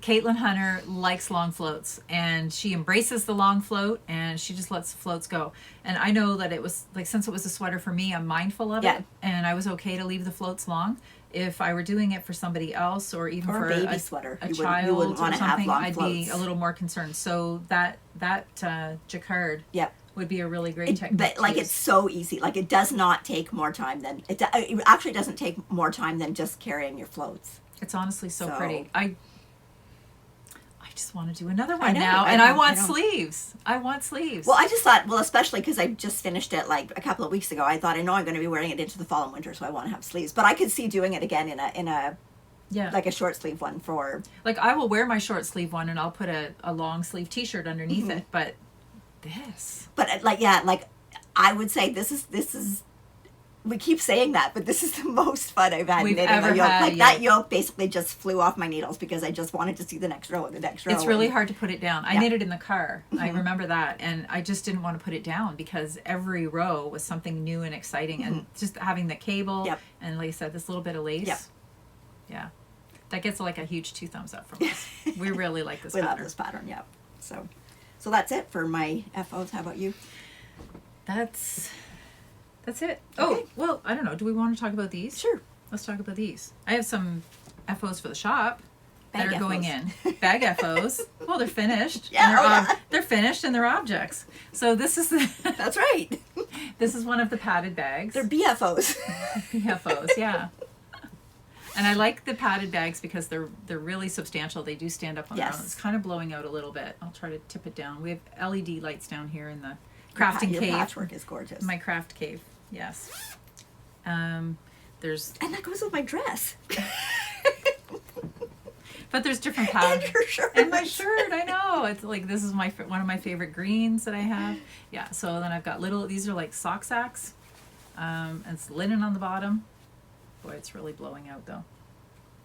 Caitlin Hunter likes long floats, and she embraces the long float, and she just lets the floats go. And I know that it was like, since it was a sweater for me, I'm mindful of Yeah. it, and I was okay to leave the floats long. If I were doing it for somebody else, or even Or for a baby sweater. a You child wouldn't or wanna have something, long I'd be floats. a little more concerned. So that Jacquard Yep. would be a really great technique. But like, to it's use. so easy. Like, it does not take more time than it actually doesn't take more time than just carrying your floats. It's honestly so So- pretty. I just want to do another one know, now, I and know, I want I know. sleeves. I want sleeves. Well, I just thought, especially because I just finished it like a couple of weeks ago. I thought, I know I'm going to be wearing it into the fall and winter, so I want to have sleeves. But I could see doing it again in a yeah, like a short sleeve one for. like I will wear my short sleeve one, and I'll put a long sleeve T-shirt underneath it. But this, But like, yeah, like I would say this is. We keep saying that, but this is the most fun I've had We've knitting ever a yoke. had, Like, yeah. that yoke basically just flew off my needles because I just wanted to see the next row and the next row. it's really and- hard to put it down. I Yeah. knit it in the car. I remember that, and I just didn't want to put it down because every row was something new and exciting, and just having the cable Yep. and, like I said, this little bit of lace. Yep. Yeah, that gets like a huge 2 thumbs up from us. We really like this We love pattern. this pattern, yeah. So that's it for my FOs. How about you? That's it. Oh, Okay. well, I don't know. Do we want to talk about these? Sure. Let's talk about these. I have some FOs for the shop that Bag are going FOs. in. Bag FOs. Well, they're finished. Yeah, And they're, oh, yeah. they're finished and they're objects. So this is That's right. this is one of the padded bags. They're BFOs. BFOs, yeah. And I like the padded bags because they're really substantial. They do stand up on their Yes. own. It's kind of blowing out a little bit. I'll try to tip it down. We have LED lights down here in the crafting Your cave. patchwork is gorgeous. My craft cave, yes. There's, and that goes with my dress. but there's different And patterns. your shirt. And my shirt, I know. It's like, this is one of my favorite greens that I have. Yeah, so then I've got these are like sock sacks. And it's linen on the bottom. Boy, it's really blowing out though.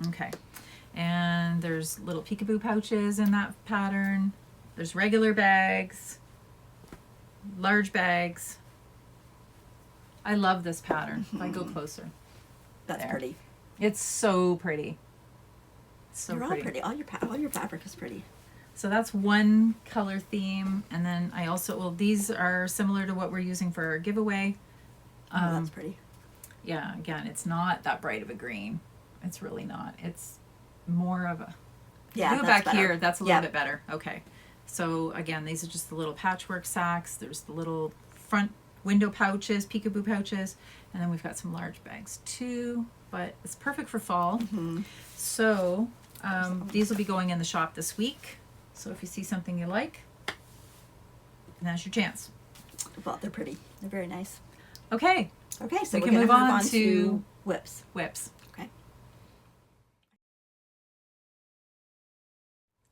Okay. And there's little peekaboo pouches in that pattern. There's regular bags, large bags. I love this pattern. If I go closer. That's There. pretty. It's so pretty. So They're all pretty. pretty. All your fabric is pretty. So that's one color theme. And then I also, well, these are similar to what we're using for our giveaway. Oh, that's pretty. Yeah, again, it's not that bright of a green. It's really not. It's more of a, Yeah, go that's back better. here, that's a little Yep. bit better. Okay. So again, these are just the little patchwork sacks. There's the little front window pouches, peekaboo pouches, and then we've got some large bags too, but it's perfect for fall. So these will be going in the shop this week. So if you see something you like, now's your chance. Well, they're pretty. They're very nice. Okay, Okay, so We we're can going to move move on on to to whips. whips. Okay.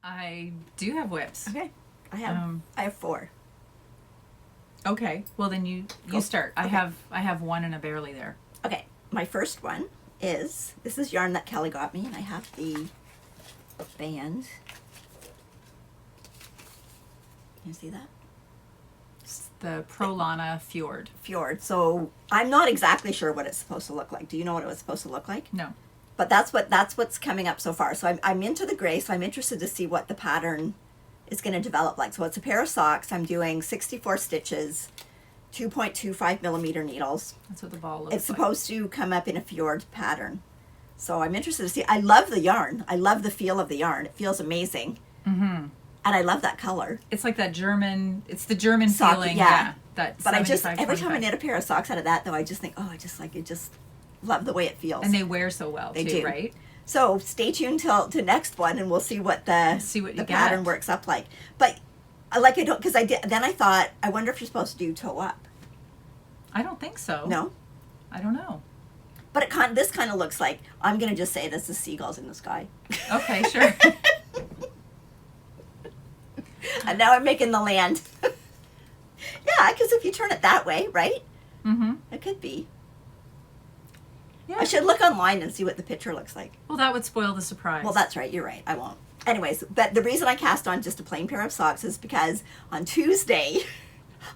I do have whips. Okay. I have 4. Okay, well then you Go. start. I Okay. have one and a barely there. Okay, my first one is, this is yarn that Kelly got me, and I have the band. You see that? It's the Prolana Fjord. Fjord. So I'm not exactly sure what it's supposed to look like. Do you know what it was supposed to look like? No. But that's what's coming up so far. So I'm into the gray, so I'm interested to see what the pattern is going to develop like. So it's a pair of socks. I'm doing 64 stitches, 2.25 millimeter needles. That's what the ball looks It's like. supposed to come up in a fjord pattern. So I'm interested to see. I love the yarn. I love the feel of the yarn. It feels amazing. Mm-hmm. And I love that color. It's like that German, it's the German Sock, feeling. yeah. That But I just, 75, every time I 25. knit a pair of socks out of that, though, I just think, oh, I just love the way it feels. And they wear so well They too, do. right? So stay tuned to next one, and we'll see what the you pattern get. works up like. But like I don't, because I did. Then I thought, I wonder if you're supposed to do toe up. I don't think so. No, I don't know. but this kind of looks like, I'm gonna just say this is seagulls in the sky. Okay, sure. And now I'm making the land. Yeah, because if you turn it that way, right? Mm-hmm. It could be. Yeah. I should look online and see what the picture looks like. Well, that would spoil the surprise. Well, that's right. You're right. I won't. Anyways, but the reason I cast on just a plain pair of socks is because on Tuesday,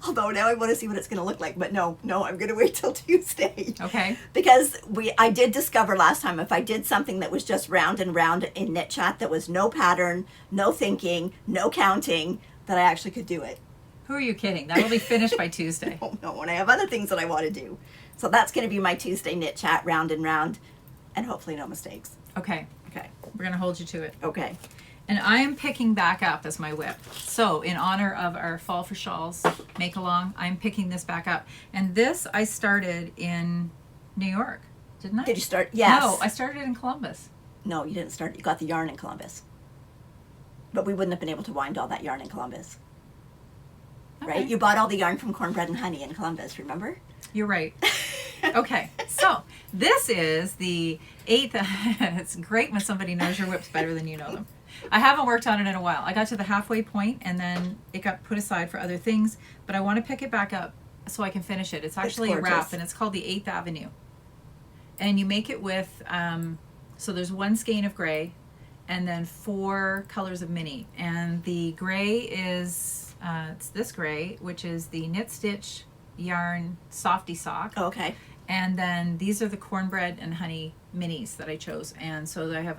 although now I want to see what it's going to look like, but no, I'm going to wait till Tuesday. Okay. Because I did discover last time, if I did something that was just round and round in Knit Chat, that was no pattern, no thinking, no counting, that I actually could do it. Who are you kidding? That will be finished by Tuesday. Oh no, and I have other things that I want to do. So that's going to be my Tuesday Knit Chat, round and round, and hopefully no mistakes. Okay. Okay. We're going to hold you to it. Okay. And I am picking back up as my whip. So in honor of our Fall for Shawls make along, I'm picking this back up. And this I started in New York, didn't I? Did you start? Yes. No, I started in Columbus. No, you didn't start. You got the yarn in Columbus. But we wouldn't have been able to wind all that yarn in Columbus. Right? Okay. You bought all the yarn from Cornbread and Honey in Columbus, remember? You're right. Okay, so this is the 8th. It's great when somebody knows your whips better than you know them. I haven't worked on it in a while. I got to the halfway point and then it got put aside for other things, but I want to pick it back up so I can finish it. It's actually a wrap, gorgeous. and it's called the 8th Avenue. And you make it with, so there's one skein of gray and then 4 colors of mini. And the gray is, it's this gray, which is the Knit Stitch yarn softy sock. Oh, okay. And then these are the Cornbread and Honey minis that I chose. And so I have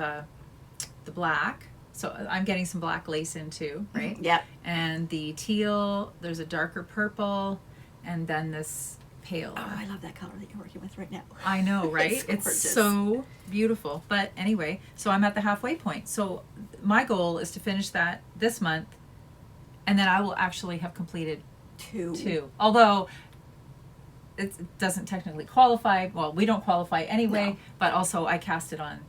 the black. So I'm getting some black lace in too, right? Yep. And the teal, there's a darker purple, and then this pale. Oh, I love that color that you're working with right now. I know, right? It's It's gorgeous. so beautiful. But anyway, so I'm at the halfway point. So my goal is to finish that this month, and then I will actually have completed 2. Although it doesn't technically qualify. Well, we don't qualify anyway, No. but also I cast it on,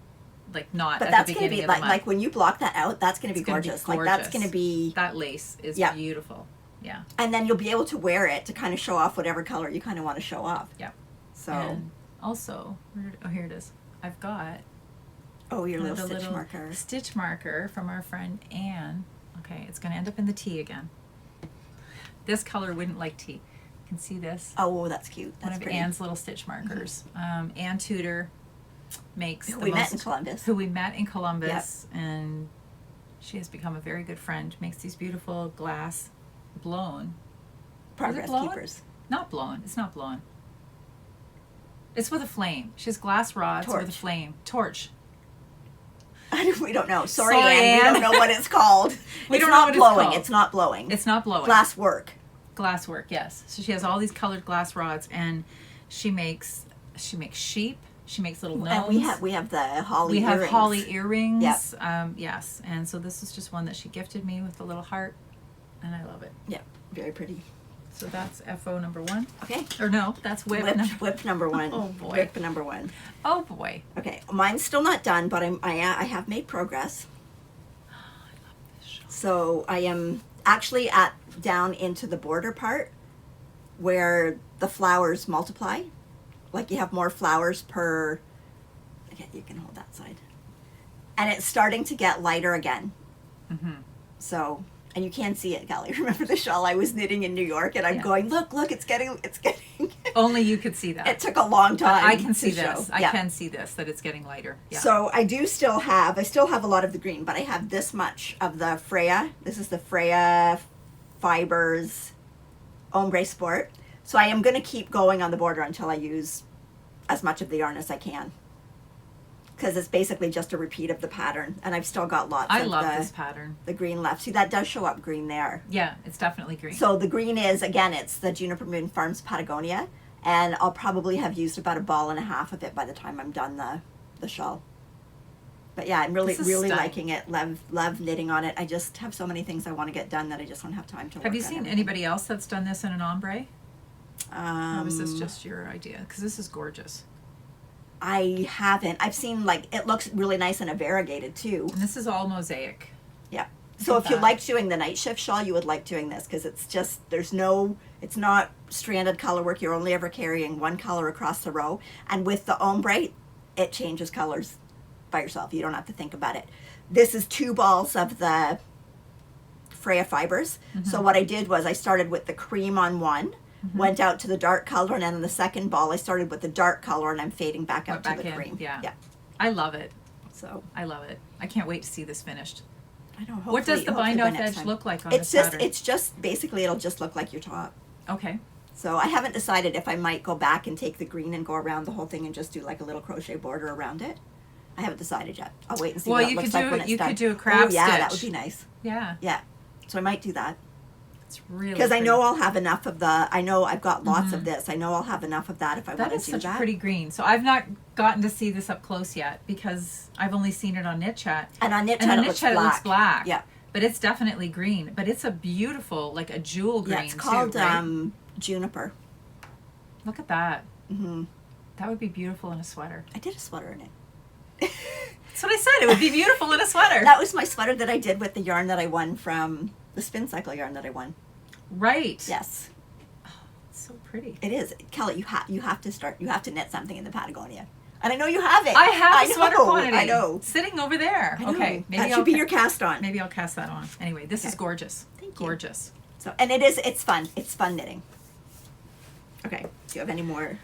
like, not But at that's the going to beginning be of the month. like when you block that out, that's going to be It's gonna be gorgeous. Like that's gorgeous. going to be, That lace is Yeah. beautiful. Yeah. and then you'll be able to wear it to kind of show off whatever color you kind of want to show off. Yeah. So, And also, here it is. I've got oh, your the little stitch marker. stitch marker from our friend Anne. Okay, it's going to end up in the tea again. This color wouldn't like tea. You can see this. Oh, that's cute. That's One of pretty. Anne's little stitch markers. Anne Tudor makes Who the we most, met in Columbus. who we met in Columbus, and she has become a very good friend. Makes these beautiful glass blown. Progress blown? keepers. Not blown. It's not blown. It's with a flame. She has glass rods with a Torch. flame. Torch. We don't know. Sorry, Sorry, Anne. We Anne. don't know what it's called. We It's don't know not what it's blowing. called. It's not blowing. It's not blowing. Glass work. Glass work, yes. So she has all these colored glass rods, and she makes sheep. She makes little gnomes. And we have the holly We earrings. have holly earrings. Yep. Yes. And so this is just one that she gifted me with the little heart, and I love it. Yeah, very pretty. So that's FO number 1. Okay. Or no, that's whip. Whip number 1. Oh, boy. Whip number 1. Oh boy. Okay, mine's still not done, but I have made progress. I love this shawl. So I am actually down into the border part where the flowers multiply. Like you have more flowers per. Okay, you can hold that side. And it's starting to get lighter again. Mm-hmm. So, and you can see it, Kelly. Remember the shawl I was knitting in New York, and I'm Yeah. going, look, it's getting. Only you could see that. It took a long time. I can see to this. show. I Yeah. can see this, that it's getting lighter. Yeah. So I still have a lot of the green, but I have this much of the Freya. This is the Freya Fibers Ombre Sport. So I am going to keep going on the border until I use as much of the yarn as I can. Because it's basically just a repeat of the pattern. And I've still got lots I of love this pattern. the green left. See, that does show up green there. Yeah, it's definitely green. So the green is, again, it's the Juniper Moon Farms Patagonia. And I'll probably have used about 1.5 balls of it by the time I'm done the shawl. But yeah, I'm really This is stunning. liking it. Love knitting on it. I just have so many things I want to get done that I just don't have time to work on. Have you seen everything. anybody else that's done this in an ombre? Or was this Um, just your idea? Because this is gorgeous. I haven't. I've seen, like, it looks really nice and a variegated too. And this is all mosaic. Yeah. So Look at if you that. like doing the night shift shawl, you would like doing this because it's just, it's not stranded color work. You're only ever carrying one color across the row. And with the ombre, it changes colors by yourself. You don't have to think about it. This is 2 balls of the Freya fibers. Mm-hmm. So what I did was I started with the cream on one, went out to the dark color, and then on the second ball I started with the dark color and I'm fading back up Back to the in, cream. yeah. Yeah. I love it. So I love it. I can't wait to see this finished. I know. What does the hopefully bind by off next edge time. look like on It's this just pattern? it's just basically it'll just look like your top. Okay. So I haven't decided if I might go back and take the green and go around the whole thing and just do like a little crochet border around it. I haven't decided yet. I'll wait and see Well, what it you looks could like do when it's you done. could do a crab Oh yeah, that stitch. would be nice. Yeah. Yeah. So I might do that. It's really Because I pretty. know I'll have enough of I know I've got lots of this. I know I'll have enough of that if I That want is to do such that. a pretty green. So I've not gotten to see this up close yet because I've only seen it on Knit Chat. And on Knit And Chat on it Knit looks Chat black. it looks black. Yeah. But it's definitely green. But it's a beautiful, like a jewel green Yeah, it's called too, right? juniper. Look at that. Hmm. That would be beautiful in a sweater. I did a sweater in it. That's what I said. It would be beautiful in a sweater. That was my sweater that I did with the yarn that I won from the spin cycle yarn that I won. Right. Yes. It's so pretty. It is. Kelly, you have to knit something in the Patagonia. And I know you have it. I have a sweater know, quantity. I know. Sitting over there. I know. Okay. That should be your cast on. Maybe I'll cast that on. Anyway, this is Okay. gorgeous. Thank you. Gorgeous. So, and it's fun. It's fun knitting. Okay. Do you have any more?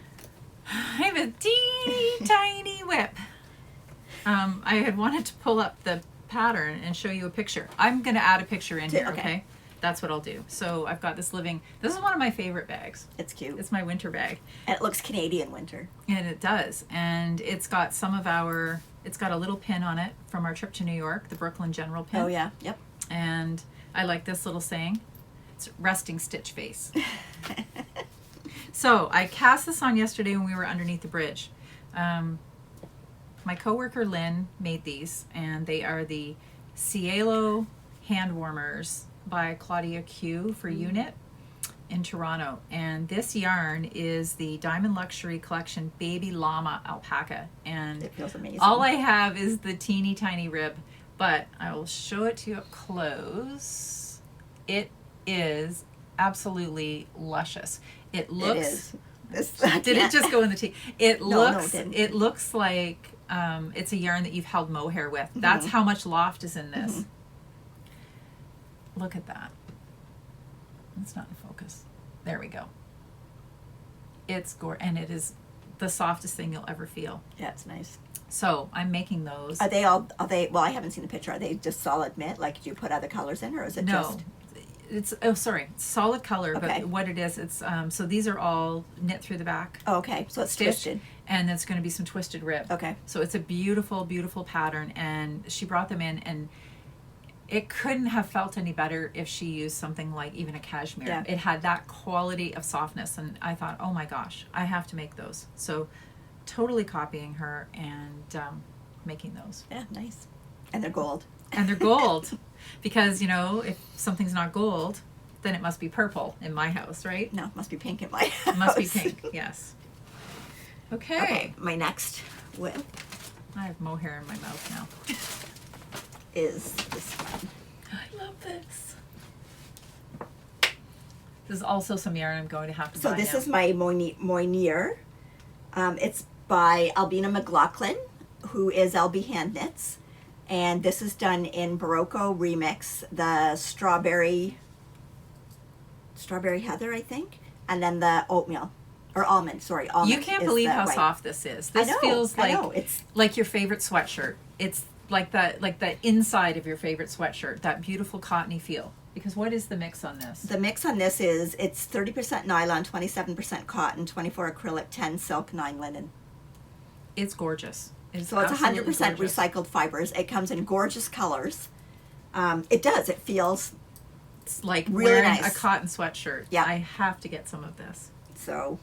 I have a teeny tiny whip. I had wanted to pull up the pattern and show you a picture. I'm going to add a picture in here, Okay. okay? That's what I'll do. So I've got this this is one of my favorite bags. It's cute. It's my winter bag. And it looks Canadian winter. And it does. And it's got it's got a little pin on it from our trip to New York, the Brooklyn General pin. Oh yeah. Yep. And I like this little saying. It's resting stitch face. So I cast this on yesterday when we were underneath the bridge. My coworker Lynn made these, and they are the Cielo hand warmers by Claudia Q for Unit in Toronto. And this yarn is the Diamond Luxury Collection Baby Llama Alpaca. And It feels amazing. all I have is the teeny tiny rib, but I will show it to you up close. It is absolutely luscious. It looks. It is. Did it just go in the tea? It No, it looks. didn't. It looks like it's a yarn that you've held mohair with. That's how much loft is in this. Look at that. It's not in focus. There we go. It's gorgeous, and it is the softest thing you'll ever feel. Yeah, it's nice. So I'm making those. Are they, well, I haven't seen the picture. Are they just solid knit? Like, do you put other colors in, or is it No, just? it's solid color, Okay. but what it is, it's so these are all knit through the back, Oh, okay. So it's stitched, twisted. and it's going to be some twisted rib. Okay. So it's a beautiful, beautiful pattern, and she brought them in, and it couldn't have felt any better if she used something like even a cashmere. Yeah. It had that quality of softness, and I thought, oh my gosh, I have to make those. So totally copying her and making those. Yeah, nice. And they're gold. And they're gold because, you know, if something's not gold, then it must be purple in my house, right? No, it must be pink in my house. It must be pink, yes. Okay. My next whip I have mohair in my mouth now. is this one. I love this. This is also some yarn I'm going to have to buy So this now. is my Mohair. It's by Albina McLaughlin, who is LB Hand Knits. And this is done in Barocco Remix, the strawberry heather, I think. And then the oatmeal. Or almond, sorry. Almond You can't is believe the how white. soft this is. This I know, feels I like know. It's like your favorite sweatshirt. It's like the inside of your favorite sweatshirt, that beautiful cottony feel. Because what is the mix on this? The mix on this is, it's 30% nylon, 27% cotton, 24 acrylic, 10 silk, 9 linen. It's gorgeous. So it's 100% gorgeous. recycled fibers. It comes in gorgeous colors. It does. It feels It's like really wearing nice. a cotton sweatshirt. Yeah. I have to get some of this. so.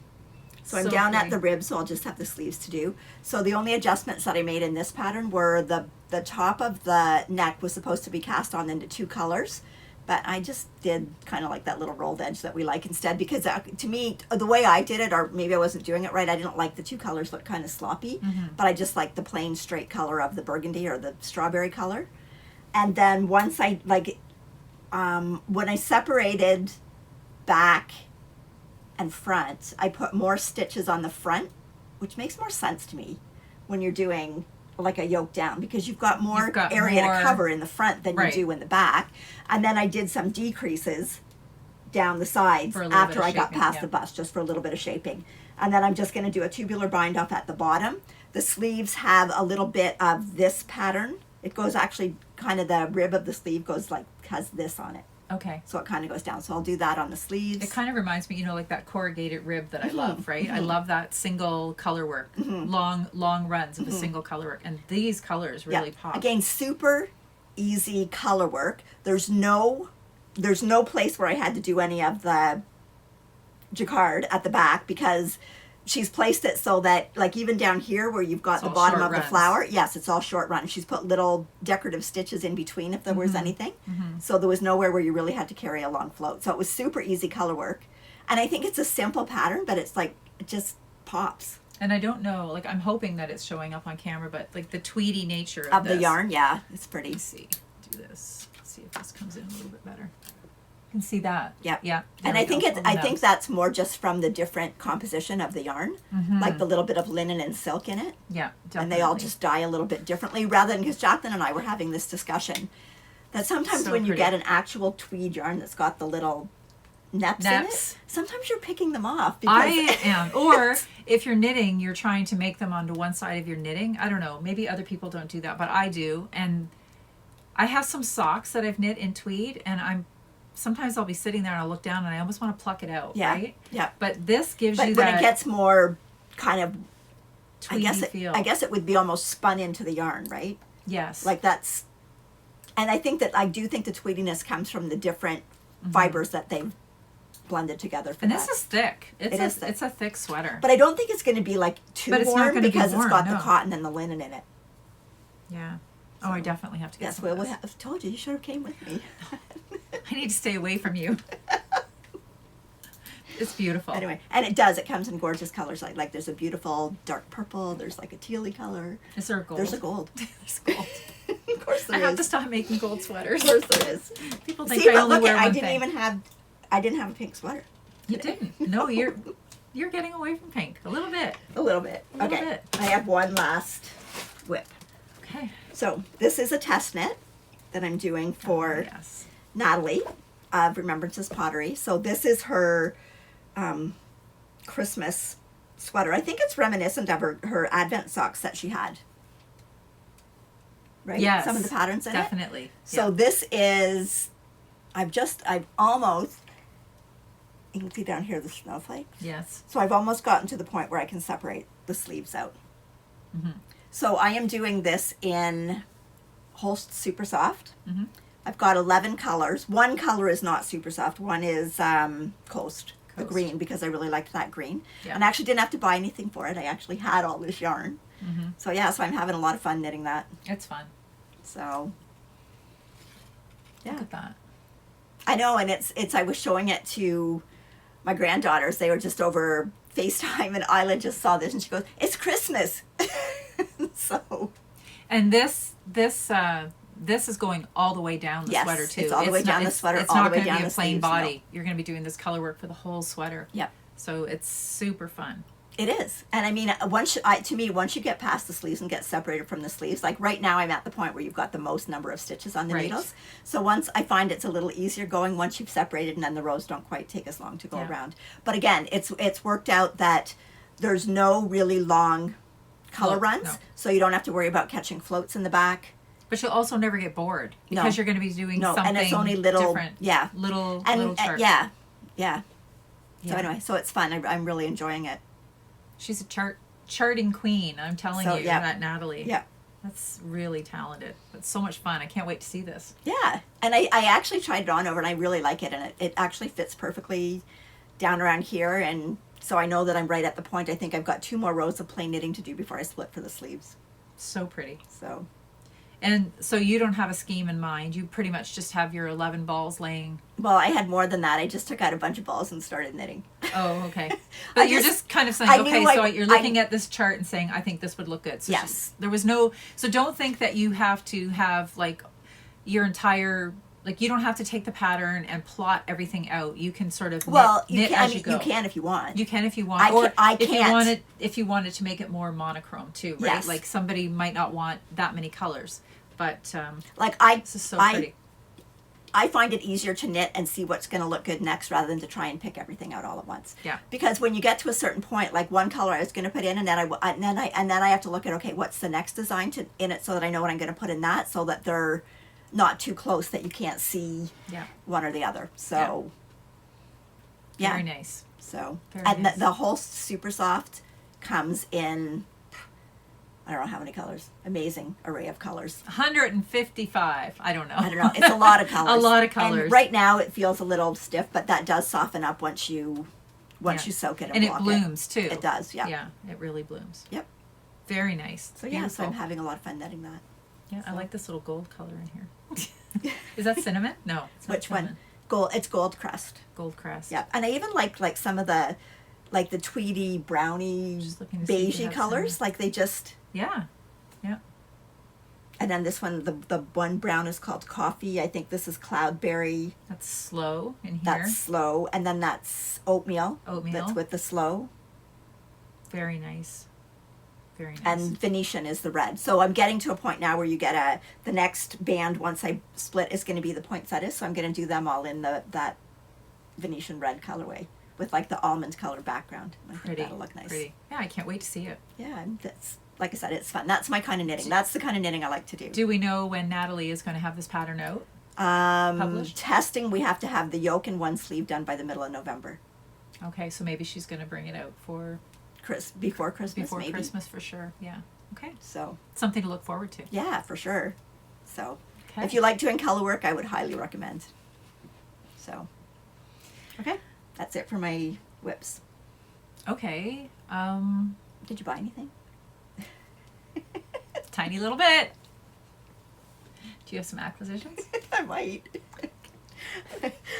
So I'm So down at pretty. the ribs, so I'll just have the sleeves to do. So the only adjustments that I made in this pattern were the top of the neck was supposed to be cast on into 2 colors, but I just did kind of like that little rolled edge that we like instead, because to me, the way I did it, or maybe I wasn't doing it right, I didn't like the 2 colors look kind of sloppy, but I just like the plain straight color of the burgundy or the strawberry color. And then once I when I separated back and front, I put more stitches on the front, which makes more sense to me when you're doing like a yoke down, because you've got more area to cover in the front than you do in the back. And then I did some decreases down the sides after I got past the bust, just for a little bit of shaping. And then I'm just going to do a tubular bind off at the bottom. The sleeves have a little bit of this pattern. It goes actually kind of, the rib of the sleeve goes like, has this on it. Okay. So it kind of goes down. So I'll do that on the sleeves. It kind of reminds me, you know, like that corrugated rib that I love, right? I love that single color work, long runs of a single color work. And these colors really pop. Again, super easy color work. There's no place where I had to do any of the Jacquard at the back, because she's placed it so that, like, even down here where you've got It's the all bottom short of the runs. flower, yes, it's all short run. She's put little decorative stitches in between if there was anything. So there was nowhere where you really had to carry a long float. So it was super easy color work. And I think it's a simple pattern, but it's like, it just pops. And I don't know, like, I'm hoping that it's showing up on camera, but like the tweedy nature Of this. the yarn, yeah, it's pretty. Let's see. Do this. Let's see if this comes in a little bit better. You can see that. Yeah. Yeah. And there I we think go. I think that's more just from the different composition of the yarn, like the little bit of linen and silk in it. Yeah, definitely. And they all just dye a little bit differently, rather than, because Jacqueline and I were having this discussion, that sometimes So when you pretty. get an actual tweed yarn that's got the little neps in it, sometimes you're picking them off. Because I am. Or if you're knitting, you're trying to make them onto one side of your knitting. I don't know. Maybe other people don't do that, but I do. And I have some socks that I've knit in tweed, and sometimes I'll be sitting there and I'll look down and I almost want to pluck it out, right? Yeah. But this gives But you when that it gets more kind of, tweedy feel. I guess it would be almost spun into the yarn, right? Yes. Like that's, and I do think the tweediness comes from the different fibers that they've blended together for and that. this is thick. is thick. It's a thick sweater. But I don't think it's going to be like too But it's not warm, gonna be because warm, it's got no. the cotton and the linen in it. Yeah. Oh, I definitely have to get Yes, some well, of this. I've told you, you should have came with me. I need to stay away from you. It's beautiful. Anyway, and it comes in gorgeous colors. Like there's a beautiful dark purple, there's like a tealy color. Is there a gold? There's a gold. There's gold. Of course there I is. have to stop making gold sweaters. Of course there is. People think See, I but only look, wear one I didn't thing. even have, I didn't have a pink sweater. You didn't. No, you're getting away from pink a little bit. A little bit. A little Okay. bit. I have one last whip. Okay. So this is a test knit that I'm doing for Yes. Natalie of Remembrances Pottery. So this is her Christmas sweater. I think it's reminiscent of her Advent socks that she had. Right? Yes. Some of the patterns in it. Definitely. So this is, I've almost, You can see down here the snowflakes. Yes. So I've almost gotten to the point where I can separate the sleeves out. Mm-hmm. So I am doing this in Holst Super Soft. Mm-hmm. I've got 11 colors. One color is not Super Soft. One is Coast, the green, because I really liked that green. Yeah. And I actually didn't have to buy anything for it. I actually had all this yarn. Mm-hmm. So yeah, so I'm having a lot of fun knitting that. It's fun. So yeah. Look at that. I know, and it's I was showing it to my granddaughters. They were just over FaceTime, and Isla just saw this and she goes, "It's Christmas." So and this is going all the way down the sweater too. It's all the way down the sweater, It's all not the way going to down be a the plain sleeves, body. no. You're going to be doing this color work for the whole sweater. Yep. So it's super fun. It is. And I mean, once you get past the sleeves and get separated from the sleeves, like right now I'm at the point where you've got the most number of stitches on the Right. needles. So once I find it's a little easier going once you've separated, and then the rows don't quite take as long to go around. But again, it's worked out that there's no really long color Float, runs, no. so you don't have to worry about catching floats in the back. But you'll also never get bored because you're going to be doing something and it's only little, different. yeah, Little charts. yeah. So Yeah. anyway, so it's fun. I'm really enjoying it. She's a charting queen. I'm telling you, that Natalie. Yeah. That's really talented. It's so much fun. I can't wait to see this. Yeah, and I actually tried it on over, and I really like it, and it actually fits perfectly down around here, and so I know that I'm right at the point. I think I've got 2 more rows of plain knitting to do before I split for the sleeves. So pretty. So, And so you don't have a scheme in mind. You pretty much just have your 11 balls laying. well, I had more than that. I just took out a bunch of balls and started knitting. Oh, okay. But you're just kind of saying, I okay, knew so you're looking at this chart and saying, I think this would look good. So Yes. there was no, so don't think that you have to have like your entire, like you don't have to take the pattern and plot everything out. You can sort of knit as you go. You can if you want. You can if you want, or I if can't. if you wanted to make it more monochrome too, right? Yes. Like somebody might not want that many colors, but Like this is so pretty. I find it easier to knit and see what's going to look good next rather than to try and pick everything out all at once. Yeah. Because when you get to a certain point, like one color I was going to put in, and then I have to look at, okay, what's the next design in it, so that I know what I'm going to put in that, so that they're not too close that you can't see one or the other. So yeah. Very nice. So Very and nice. the whole Super Soft comes in, I don't know how many colors. Amazing array of colors. 155. I don't know. It's a lot of colors. A lot of colors. And right now it feels a little stiff, but that does soften up once you soak it and block it blooms too. It does, yeah. Yeah, it really blooms. Yep. Very nice. So yeah, Beautiful. so I'm having a lot of fun knitting that. Yeah, I like this little gold color in here. Is that cinnamon? No. It's not Which cinnamon. one? Gold. It's gold crust. Gold crest. Yeah, and I even like some of the, like the tweedy, browny, Just looking to see if you beigey have colors. cinnamon. Like they just. Yeah. Yeah. And then this one, the one brown is called coffee. I think this is cloudberry. That's slow in here. That's slow, and then that's oatmeal. Oatmeal. That's with the slow. Very nice. Very nice. And Venetian is the red. So I'm getting to a point now where you get the next band once I split is going to be the poinsettia. So I'm going to do them all in that Venetian red colorway with like the almond color background. I think Pretty. that'll look nice. Pretty. Yeah, I can't wait to see it. Yeah, and that's, like I said, it's fun. That's my kind of knitting. That's the kind of knitting I like to do. Do we know when Natalie is going to have this pattern out? Published? Testing, we have to have the yoke and one sleeve done by the middle of November. Okay, so maybe she's going to bring it out for Before Christmas, before maybe. Christmas for sure. Yeah. Okay. So, Something to look forward to. yeah, for sure. So, Okay. if you like doing color work, I would highly recommend. So, okay, that's it for my whips. Okay. Did you buy anything? Tiny little bit. Do you have some acquisitions? I might.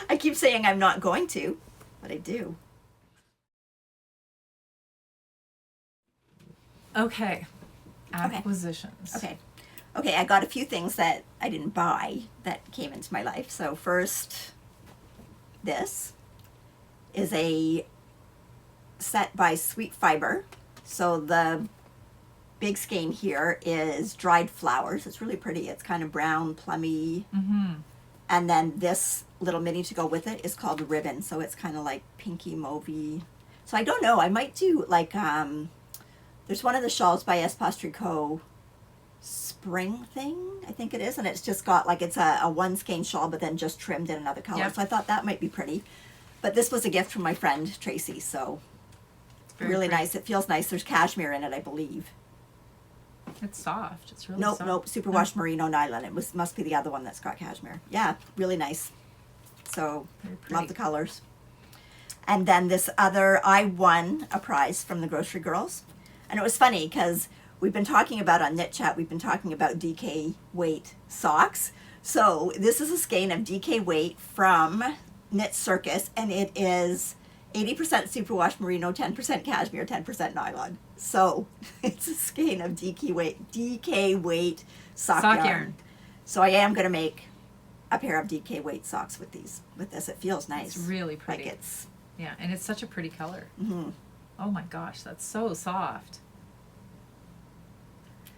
I keep saying I'm not going to, but I do. Okay. Acquisitions. Okay, I got a few things that I didn't buy that came into my life. So first, this is a set by Sweet Fiber. So the big skein here is dried flowers. It's really pretty. It's kind of brown, plummy. Mm-hmm. And then this little mini to go with it is called Ribbon. So it's kind of like pinky mauvey. So I don't know. I might do like, there's one of the Shawls by Tricot spring thing, I think it is. And it's just got like, it's a one skein shawl, but then just trimmed in another color. Yep. So I thought that might be pretty. But this was a gift from my friend Tracy, so really pretty. nice. It feels nice. There's cashmere in it, I believe. It's soft. It's really Nope, soft. nope. Superwash merino nylon. It must be the other one that's got cashmere. Yeah, really nice. So Very pretty. love the colors. And then this other, I won a prize from the Grocery Girls, and it was funny because we've been talking about on Knit Chat. We've been talking about DK weight socks. So this is a skein of DK weight from Knit Circus, and it is 80% superwash merino, 10% cashmere, 10% nylon. So it's a skein of DK weight sock yarn. So I am going to make a pair of DK weight socks with this. It feels nice. It's really pretty. Like it's, Yeah, and it's such a pretty color. mm-hmm. Oh my gosh, that's so soft.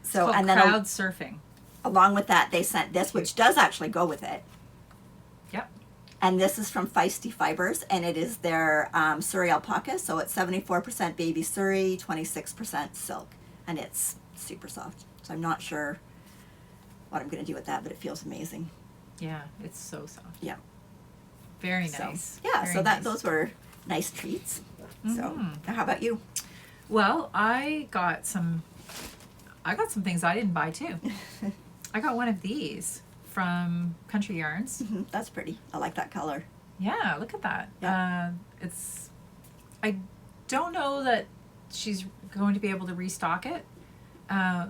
So, it's and called then crowd surfing. along with that, they sent this, which does actually go with it. Yep. And this is from Feisty Fibers, and it is their Surrey alpaca. So it's 74% baby Surrey, 26% silk, and it's super soft. So I'm not sure what I'm going to do with that, but it feels amazing. Yeah, it's so soft. Yeah. Very So, nice. yeah. Very So nice. those were nice treats. So Mhm. now how about you? Well, I got some things I didn't buy too. I got one of these from Country Yarns. Mhm, that's pretty. I like that color. Yeah, look at that. Yeah. I don't know that she's going to be able to restock it.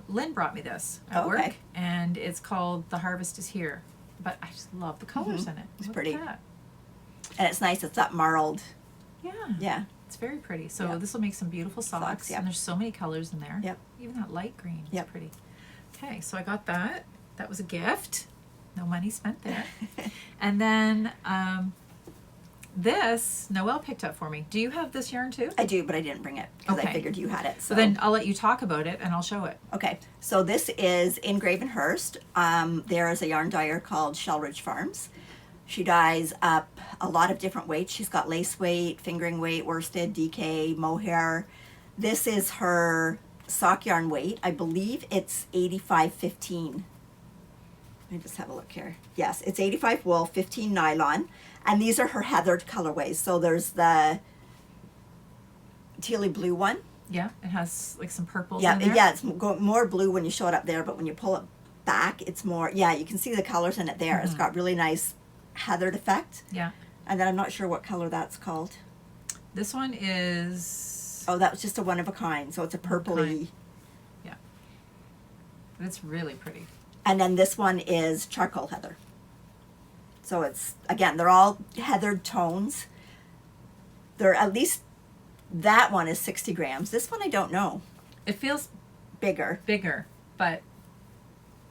Lynn brought me this at Oh, work, okay. and it's called The Harvest is Here. But I just love the colors in it. It's Look pretty. At that. And it's nice. It's that marled. Yeah. Yeah. It's very pretty. So Yep. this will make some beautiful socks. Socks, yep. And there's so many colors in there. Yep. Even that light green is Yep. pretty. Okay, so I got that. That was a gift. No money spent there. And then this Noelle picked up for me. Do you have this yarn too? I do, but I didn't bring it because I Okay. figured you had it. So then I'll let you talk about it and I'll show it. Okay, so this is in Gravenhurst. There is a yarn dyer called Shellridge Farms. She dyes up a lot of different weights. She's got lace weight, fingering weight, worsted, DK, mohair. This is her sock yarn weight. I believe it's 85.15. Let me just have a look here. Yes, it's 85 wool, 15 nylon. And these are her heathered colorways. So there's the tealy blue one. Yeah, it has like some purples Yeah, in there. yeah, it's more blue when you show it up there, but when you pull it back, it's more, yeah, you can see the colors in it there. It's got really nice heathered effect. Yeah. And then I'm not sure what color that's called. This one is... Oh, that was just a one of a kind, so it's a purpley. kind. Yeah. But it's really pretty. And then this one is charcoal heather. So it's, again, they're all heathered tones. They're at least, that one is 60 grams. This one I don't know. It feels Bigger. bigger, but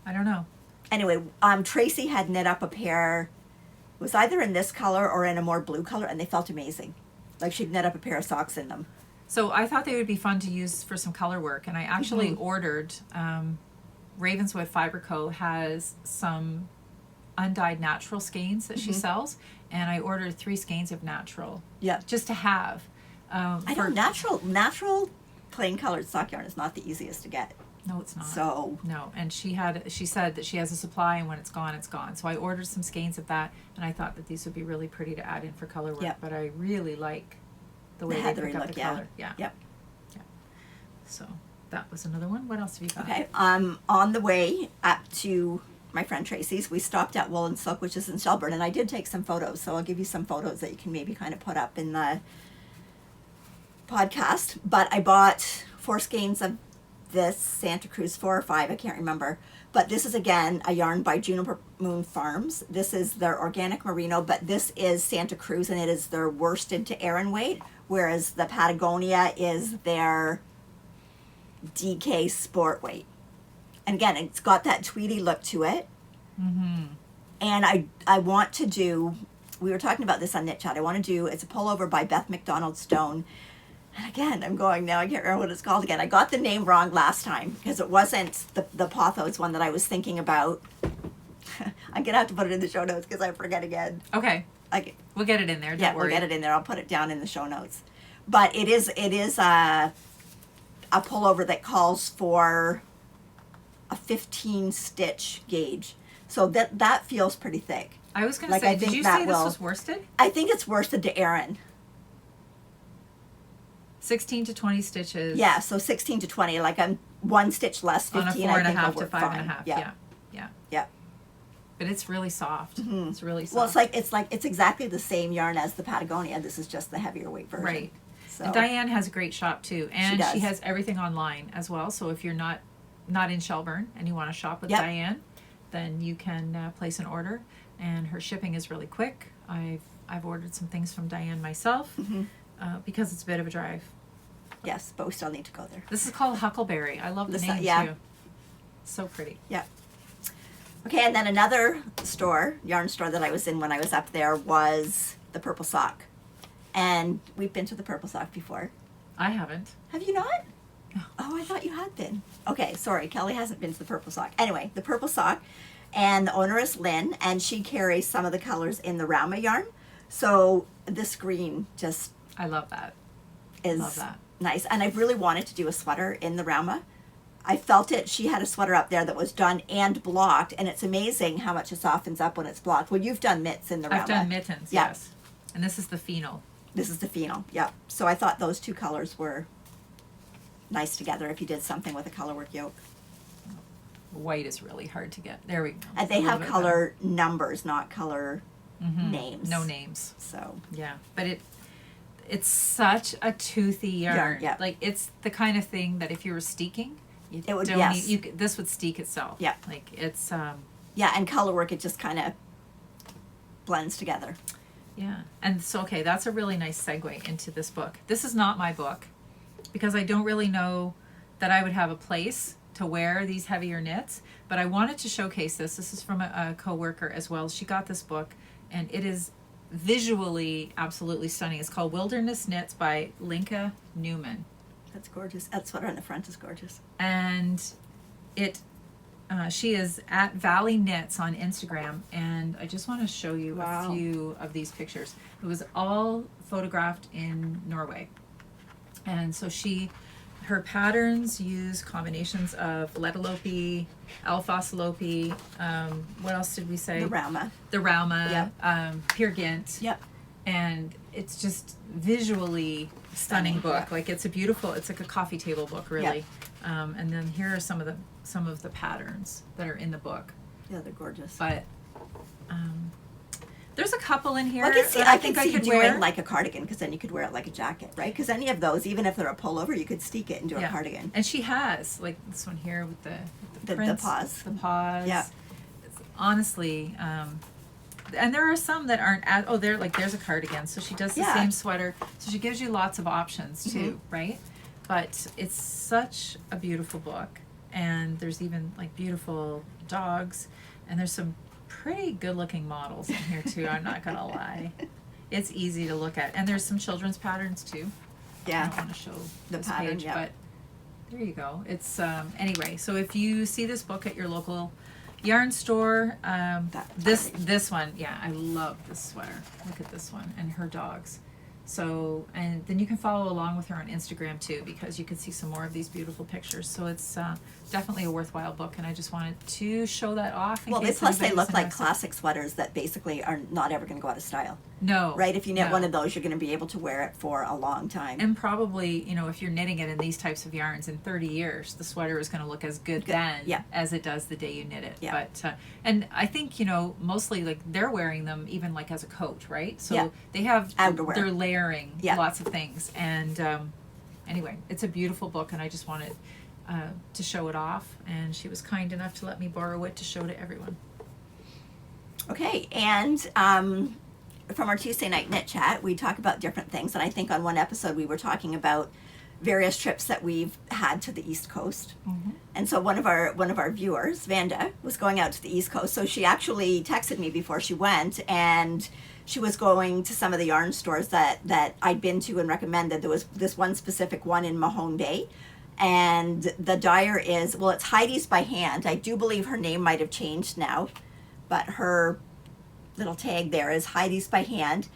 I don't know. Anyway, Tracy had knit up a pair, it was either in this color or in a more blue color, and they felt amazing. Like she'd knit up a pair of socks in them. So I thought they would be fun to use for some color work, and I actually ordered, Ravenswood Fiber Co. has some undyed natural skeins that she sells, and I ordered 3 skeins of natural Yeah. just to have. I know natural plain colored sock yarn is not the easiest to get. No, it's not. So No, and she said that she has a supply, and when it's gone, it's gone. So I ordered some skeins of that, and I thought that these would be really pretty to add in for color work. Yep. But I really like the way they heathery pick up look, the yeah. color. Yeah. Yep. So that was another one. What else have you got? Okay. On the way up to my friend Tracy's, we stopped at Wool and Silk, which is in Shelburne, and I did take some photos. So I'll give you some photos that you can maybe kind of put up in the podcast. But I bought 4 skeins of this Santa Cruz, 4 or 5, I can't remember. But this is again a yarn by Juniper Moon Farms. This is their organic merino, but this is Santa Cruz, and it is their worsted to Aran weight, whereas the Patagonia is their DK sport weight. And again, it's got that tweedy look to it. And I want to do, we were talking about this on Knit Chat, I want to do, it's a pullover by Beth McDonald Stone. And again, I'm going now, I can't remember what it's called again. I got the name wrong last time because it wasn't the Pothos one that I was thinking about. I'm going to have to put it in the show notes because I forget again. Okay, Like, we'll get it in there. Don't yeah, worry. we'll get it in there. I'll put it down in the show notes. But it is a pullover that calls for a 15 stitch gauge. So that feels pretty thick. I was going to Like, say, I did think you that say this will- was worsted? I think it's worsted to Erin. 16 to 20 stitches. Yeah, so 16 to 20, like I'm one stitch less, 15 On a I 4 and a think half will to work 5 fine. and a half. Yeah. Yeah. Yeah. But it's really soft. It's really soft. Well, it's exactly the same yarn as the Patagonia. This is just the heavier weight version. Right. So And Diane has a great shop too, and does. she has everything online as well. So if you're not in Shelburne and you want to shop with Yep. Diane, then you can place an order, and her shipping is really quick. I've ordered some things from Diane myself because it's a bit of a drive. yes, but we still need to go there. This is called Huckleberry. I love the This- name yeah. too. So pretty. Yeah. Okay, and then another yarn store that I was in when I was up there was the Purple Sock. And we've been to the Purple Sock before. I haven't. Have you not? No. Oh, I thought you had been. Okay, sorry. Kelly hasn't been to the Purple Sock. Anyway, the Purple Sock, and the owner is Lynn, and she carries some of the colors in the Rauma yarn. So this green just I love that. is Love that. nice. And I really wanted to do a sweater in the Rauma. I felt it. She had a sweater up there that was done and blocked, and it's amazing how much it softens up when it's blocked. Well, you've done mitts in the Rauma. I've done mittens, Yeah. yes. And this is the phenol. This is the phenol, yep. So I thought those two colors were nice together if you did something with a color work yoke. White is really hard to get. There we go. And they A little have bit color numbers, not color better. names. No names. So Yeah, but it's such a toothy yarn. yeah. Like it's the kind of thing that if you were steeking, you It would- don't yes. this would steek itself. Yeah. Like it's yeah, and color work, it just kind of blends together. yeah. And so okay, that's a really nice segue into this book. This is not my book because I don't really know that I would have a place to wear these heavier knits, but I wanted to showcase this. This is from a coworker as well. She got this book and it is visually absolutely stunning. It's called Wilderness Knits by Linka Newman. That's gorgeous. That sweater on the front is gorgeous. And she is at Valley Knits on Instagram, and I just want to show you Wow. a few of these pictures. It was all photographed in Norway, and so her patterns use combinations of Letalopi, Alphosalopi, what else did we say? The Rauma. The Rauma, Yep. Peer Gynt. Yep. And it's just visually stunning book. yeah. Like it's like a coffee table book, really. And then here are some of the patterns that are in the book. Yeah, they're gorgeous. But there's a couple in here. Well, I that can see could doing wear. like a cardigan, because then you could wear it like a jacket, right? Because any of those, even if they're a pullover, you could steek it into a cardigan. And she has like this one here with the prints, paws. The paws. Yeah. It's honestly, and there are some that aren't as, there's a cardigan. So she does the Yeah. same sweater. So she gives you lots of options too, right? But it's such a beautiful book. And there's even like beautiful dogs, and there's some pretty good looking models in here too. I'm not gonna lie. It's easy to look at. And there's some children's patterns too. I Yeah. don't want to show The this pattern, page, yeah. but there you go. It's anyway. So if you see this book at your local yarn store, this one, yeah, I love this sweater. Look at this one and her dogs. So, and then you can follow along with her on Instagram too, because you can see some more of these beautiful pictures. So it's definitely a worthwhile book, and I just wanted to show that off. Well, plus they look like classic sweaters that basically are not ever going to go out of style. No. Right? If you knit no. one of those, you're going to be able to wear it for a long time. And probably, if you're knitting it in these types of yarns in 30 years, the sweater is going to look as good then Yeah. as it does the day you knit it. Yeah. But, and I think, mostly like they're wearing them even like as a coat, right? So Yeah. they have, Outerwear. they're layering Yeah. lots of things. And anyway, it's a beautiful book, and I just wanted to show it off. And she was kind enough to let me borrow it to show to everyone. Okay, and from our Tuesday night knit chat, we talk about different things, and I think on one episode we were talking about various trips that we've had to the East Coast. Mm-hmm. And so one of our viewers, Vanda, was going out to the East Coast. So she actually texted me before she went, and she was going to some of the yarn stores that I'd been to and recommended. There was this one specific one in Mahone Bay, and the dyer is, well, it's Heidi's by hand. I do believe her name might have changed now, but her little tag there is Heidi's by hand.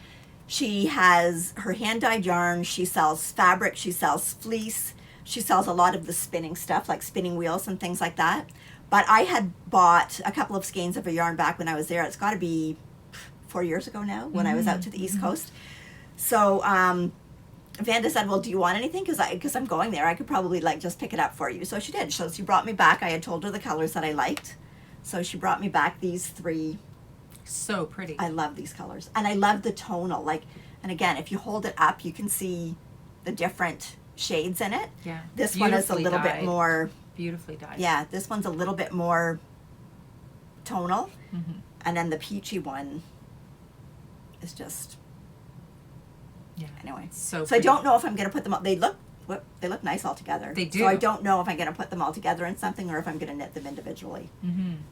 She has her hand-dyed yarn. She sells fabric. She sells fleece. She sells a lot of the spinning stuff, like spinning wheels and things like that. But I had bought a couple of skeins of her yarn back when I was there. It's got to be 4 years ago now when I was out to the East Coast. So Vanda said, well, do you want anything? Because I'm going there. I could probably like just pick it up for you. So she did. So she brought me back. I had told her the colors that I liked. So she brought me back these 3. So pretty. I love these colors. And I love the tonal. Like, and again, if you hold it up, you can see the different shades in it. Yeah. This one is a little bit more. Beautifully dyed. Yeah, this one's a little bit more tonal. And then the peachy one is just. Yeah. Anyway, so I don't know if I'm going to put them all. They look nice all together. They do. So I don't know if I'm going to put them all together in something or if I'm going to knit them individually.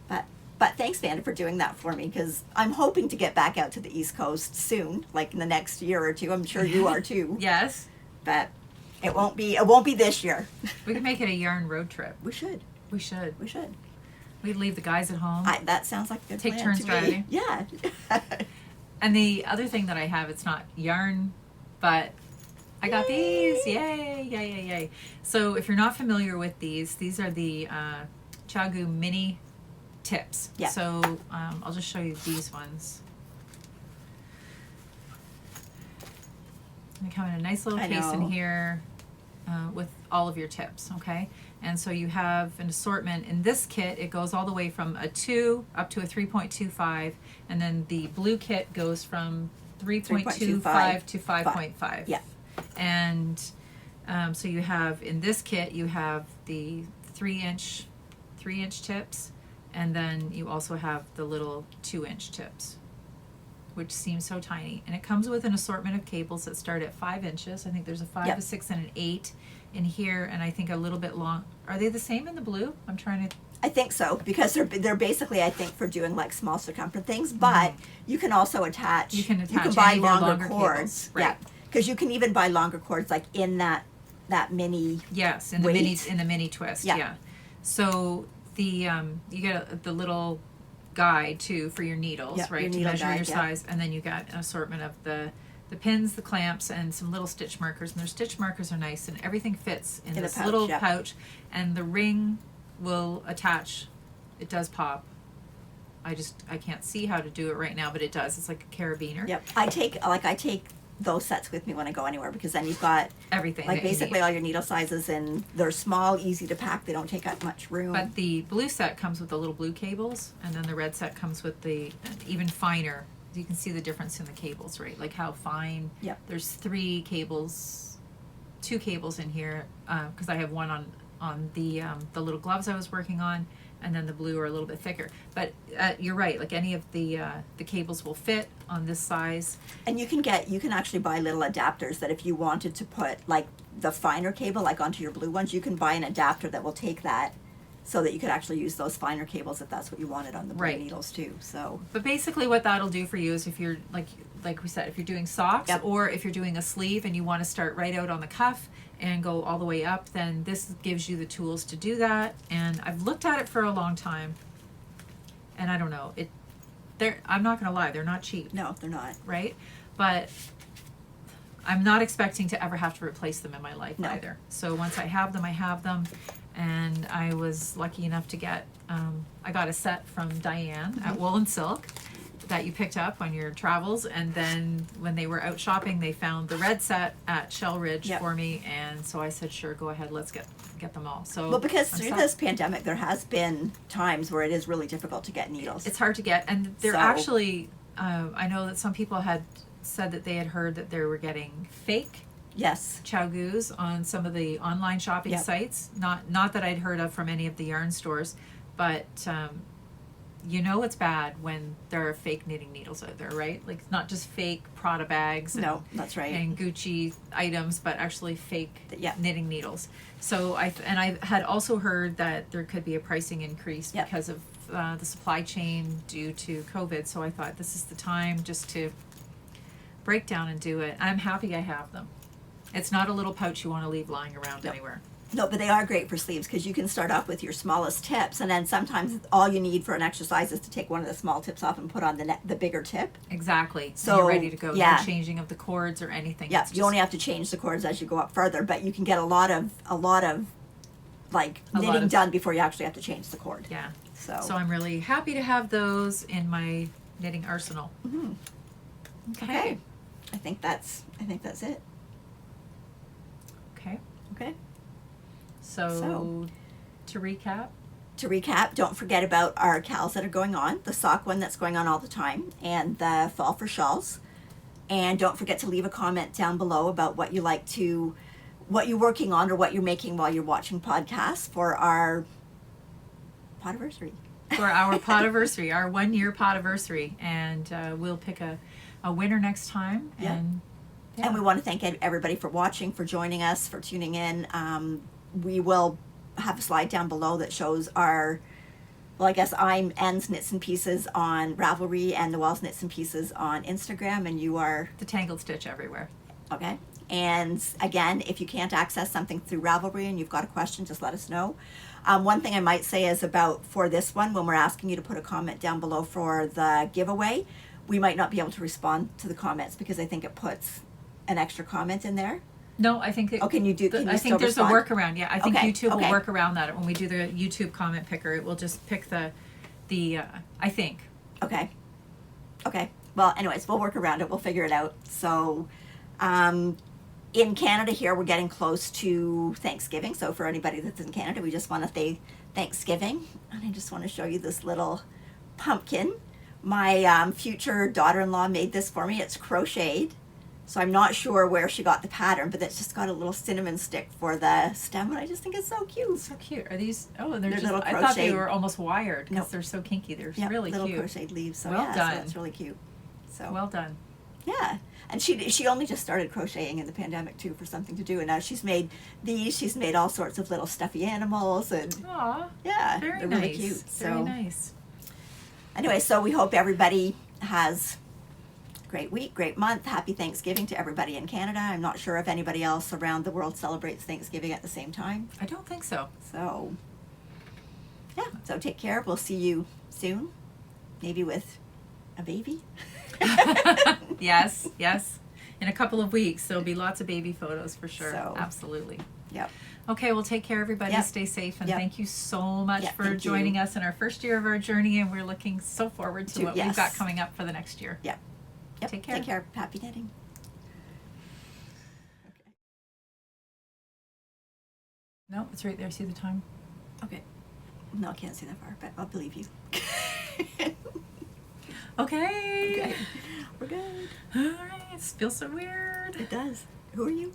But thanks, Vanda, for doing that for me, because I'm hoping to get back out to the East Coast soon, like in the next year or two. I'm sure you are too. Yes. But it won't be this year. We can make it a yarn road trip. We should. We should. We should. We'd leave the guys at home. That sounds like a good Take plan turns to driving. me. Yeah. And the other thing that I have, it's not yarn, but I got these. Yay, yay, yay, yay. So if you're not familiar with these are the Chagu mini tips. Yeah. So I'll just show you these ones. They come in a nice little case in here with all of your tips, okay? And so you have an assortment. In this kit, it goes all the way from a 2 up to a 3.25, and then the blue kit goes from 3.25 to 5.5. Yeah. And so you have, in this kit, you have the 3-inch tips, and then you also have the little 2-inch tips, which seems so tiny. And it comes with an assortment of cables that start at 5 inches. I think there's a 5, a 6, and an 8 in here, and I think a little bit long. Are they the same in the blue? I'm trying to. I think so, because they're basically, I think, for doing like small circumference things, but you can also attach. You can buy any of your longer cords. cables, right. Yeah, because you can even buy longer cords like in that mini. Yes, in the mini twist. Yeah. So the you get the little guide too for your needles, right? To measure your size, and then you got an assortment of the pins, the clamps, and some little stitch markers. And their stitch markers are nice, and everything fits in this little pouch. And the ring will attach. It does pop. I can't see how to do it right now, but it does. It's like a carabiner. Yep. I take those sets with me when I go anywhere, because then you've got everything, like basically all your needle sizes, and they're small, easy to pack. They don't take up much room. But the blue set comes with the little blue cables, and then the red set comes with the even finer. You can see the difference in the cables, right? Like how fine. Yep. There's 2 cables in here, because I have one on the little gloves I was working on, and then the blue are a little bit thicker. But you're right. Like any of the cables will fit on this size. And you can actually buy little adapters that if you wanted to put like the finer cable like onto your blue ones, you can buy an adapter that will take that, so that you could actually use those finer cables if that's what you wanted on the blue needles too. So. But basically, what that'll do for you is if you're like we said, if you're doing socks, or if you're doing a sleeve and you want to start right out on the cuff and go all the way up, then this gives you the tools to do that. And I've looked at it for a long time, and I don't know, I'm not gonna lie, they're not cheap. No, they're not. Right? But I'm not expecting to ever have to replace them in my life either. So once I have them, I have them. And I was lucky enough to get, I got a set from Diane at Wool and Silk that you picked up on your travels. And then when they were out shopping, they found the red set at Shell Ridge for me. And so I said, sure, go ahead, let's get them all. So well, because through this pandemic, there has been times where it is really difficult to get needles. It's hard to get. And they're actually, I know that some people had said that they had heard that they were getting fake Chagus on some of the online shopping sites. Not that I'd heard of from any of the yarn stores, but you know it's bad when there are fake knitting needles out there, right? Like not just fake Prada bags that's right, and Gucci items, but actually fake knitting needles. So I had also heard that there could be a pricing increase because of the supply chain due to COVID. So I thought this is the time just to break down and do it. I'm happy I have them. It's not a little pouch you want to leave lying around anywhere. No, but they are great for sleeves, because you can start off with your smallest tips, and then sometimes all you need for an exercise is to take one of the small tips off and put on the bigger tip. Exactly. So you're ready to go. No changing of the cords or anything. Yeah, you only have to change the cords as you go up further, but you can get a lot of like knitting done before you actually have to change the cord. Yeah. So I'm really happy to have those in my knitting arsenal. Okay. I think that's it. Okay. Okay. So to recap. Don't forget about our cowls that are going on, the sock one that's going on all the time, and the fall for shawls. And don't forget to leave a comment down below about what you're working on or what you're making while you're watching podcasts for our Podiversary. For our Podiversary, our 1-year Podiversary. And we'll pick a winner next time. Yeah. And we want to thank everybody for watching, for joining us, for tuning in. We will have a slide down below that shows I'm N's Knits and Pieces on Ravelry and Noelle's Knits and Pieces on Instagram, and you are The Tangled Stitch everywhere. Okay. And again, if you can't access something through Ravelry and you've got a question, just let us know. One thing I might say is for this one, when we're asking you to put a comment down below for the giveaway, we might not be able to respond to the comments because I think it puts an extra comment in there. No, I think. Oh, can you I think there's respond? a workaround. Yeah, I think YouTube Okay. will work around that. When we do the YouTube comment picker, it will just pick the I think. Okay. Well, anyways, we'll work around it. We'll figure it out. So, in Canada here, we're getting close to Thanksgiving. So for anybody that's in Canada, we just want to say Thanksgiving. And I just want to show you this little pumpkin. My future daughter-in-law made this for me. It's crocheted. So I'm not sure where she got the pattern, but it's just got a little cinnamon stick for the stem, and I just think it's so cute. So cute. Are these? Oh, they're just. little I thought they crocheted. were almost wired because Nope. they're so kinky. They're Yep, really little cute. crocheted leaves. So Well yeah, done. So that's really cute. So Well done. yeah, and she only just started crocheting in the pandemic too for something to do, and now she's made these. She's made all sorts of little stuffy animals, and Aw. yeah, Very they're nice. really cute. Very So nice. anyway, so we hope everybody has a great week, great month. Happy Thanksgiving to everybody in Canada. I'm not sure if anybody else around the world celebrates Thanksgiving at the same time. I don't think so. So yeah, so take care. We'll see you soon, maybe with a baby. Yes. In a couple of weeks, there'll be lots of baby photos for sure. So- Absolutely. Yep. Okay, well, take care, everybody. Yep. Stay safe, and Yep. thank you so much Yep, for thank you. joining us in our first year of our journey, and we're looking so forward to what we've got Yes. coming up for the next year. Yep. Take care. Take care. Happy knitting. No, it's right there. See the time? Okay. No, I can't see that far, but I'll believe you. Okay. Okay. We're good. All right. It feels so weird. It does. Who are you?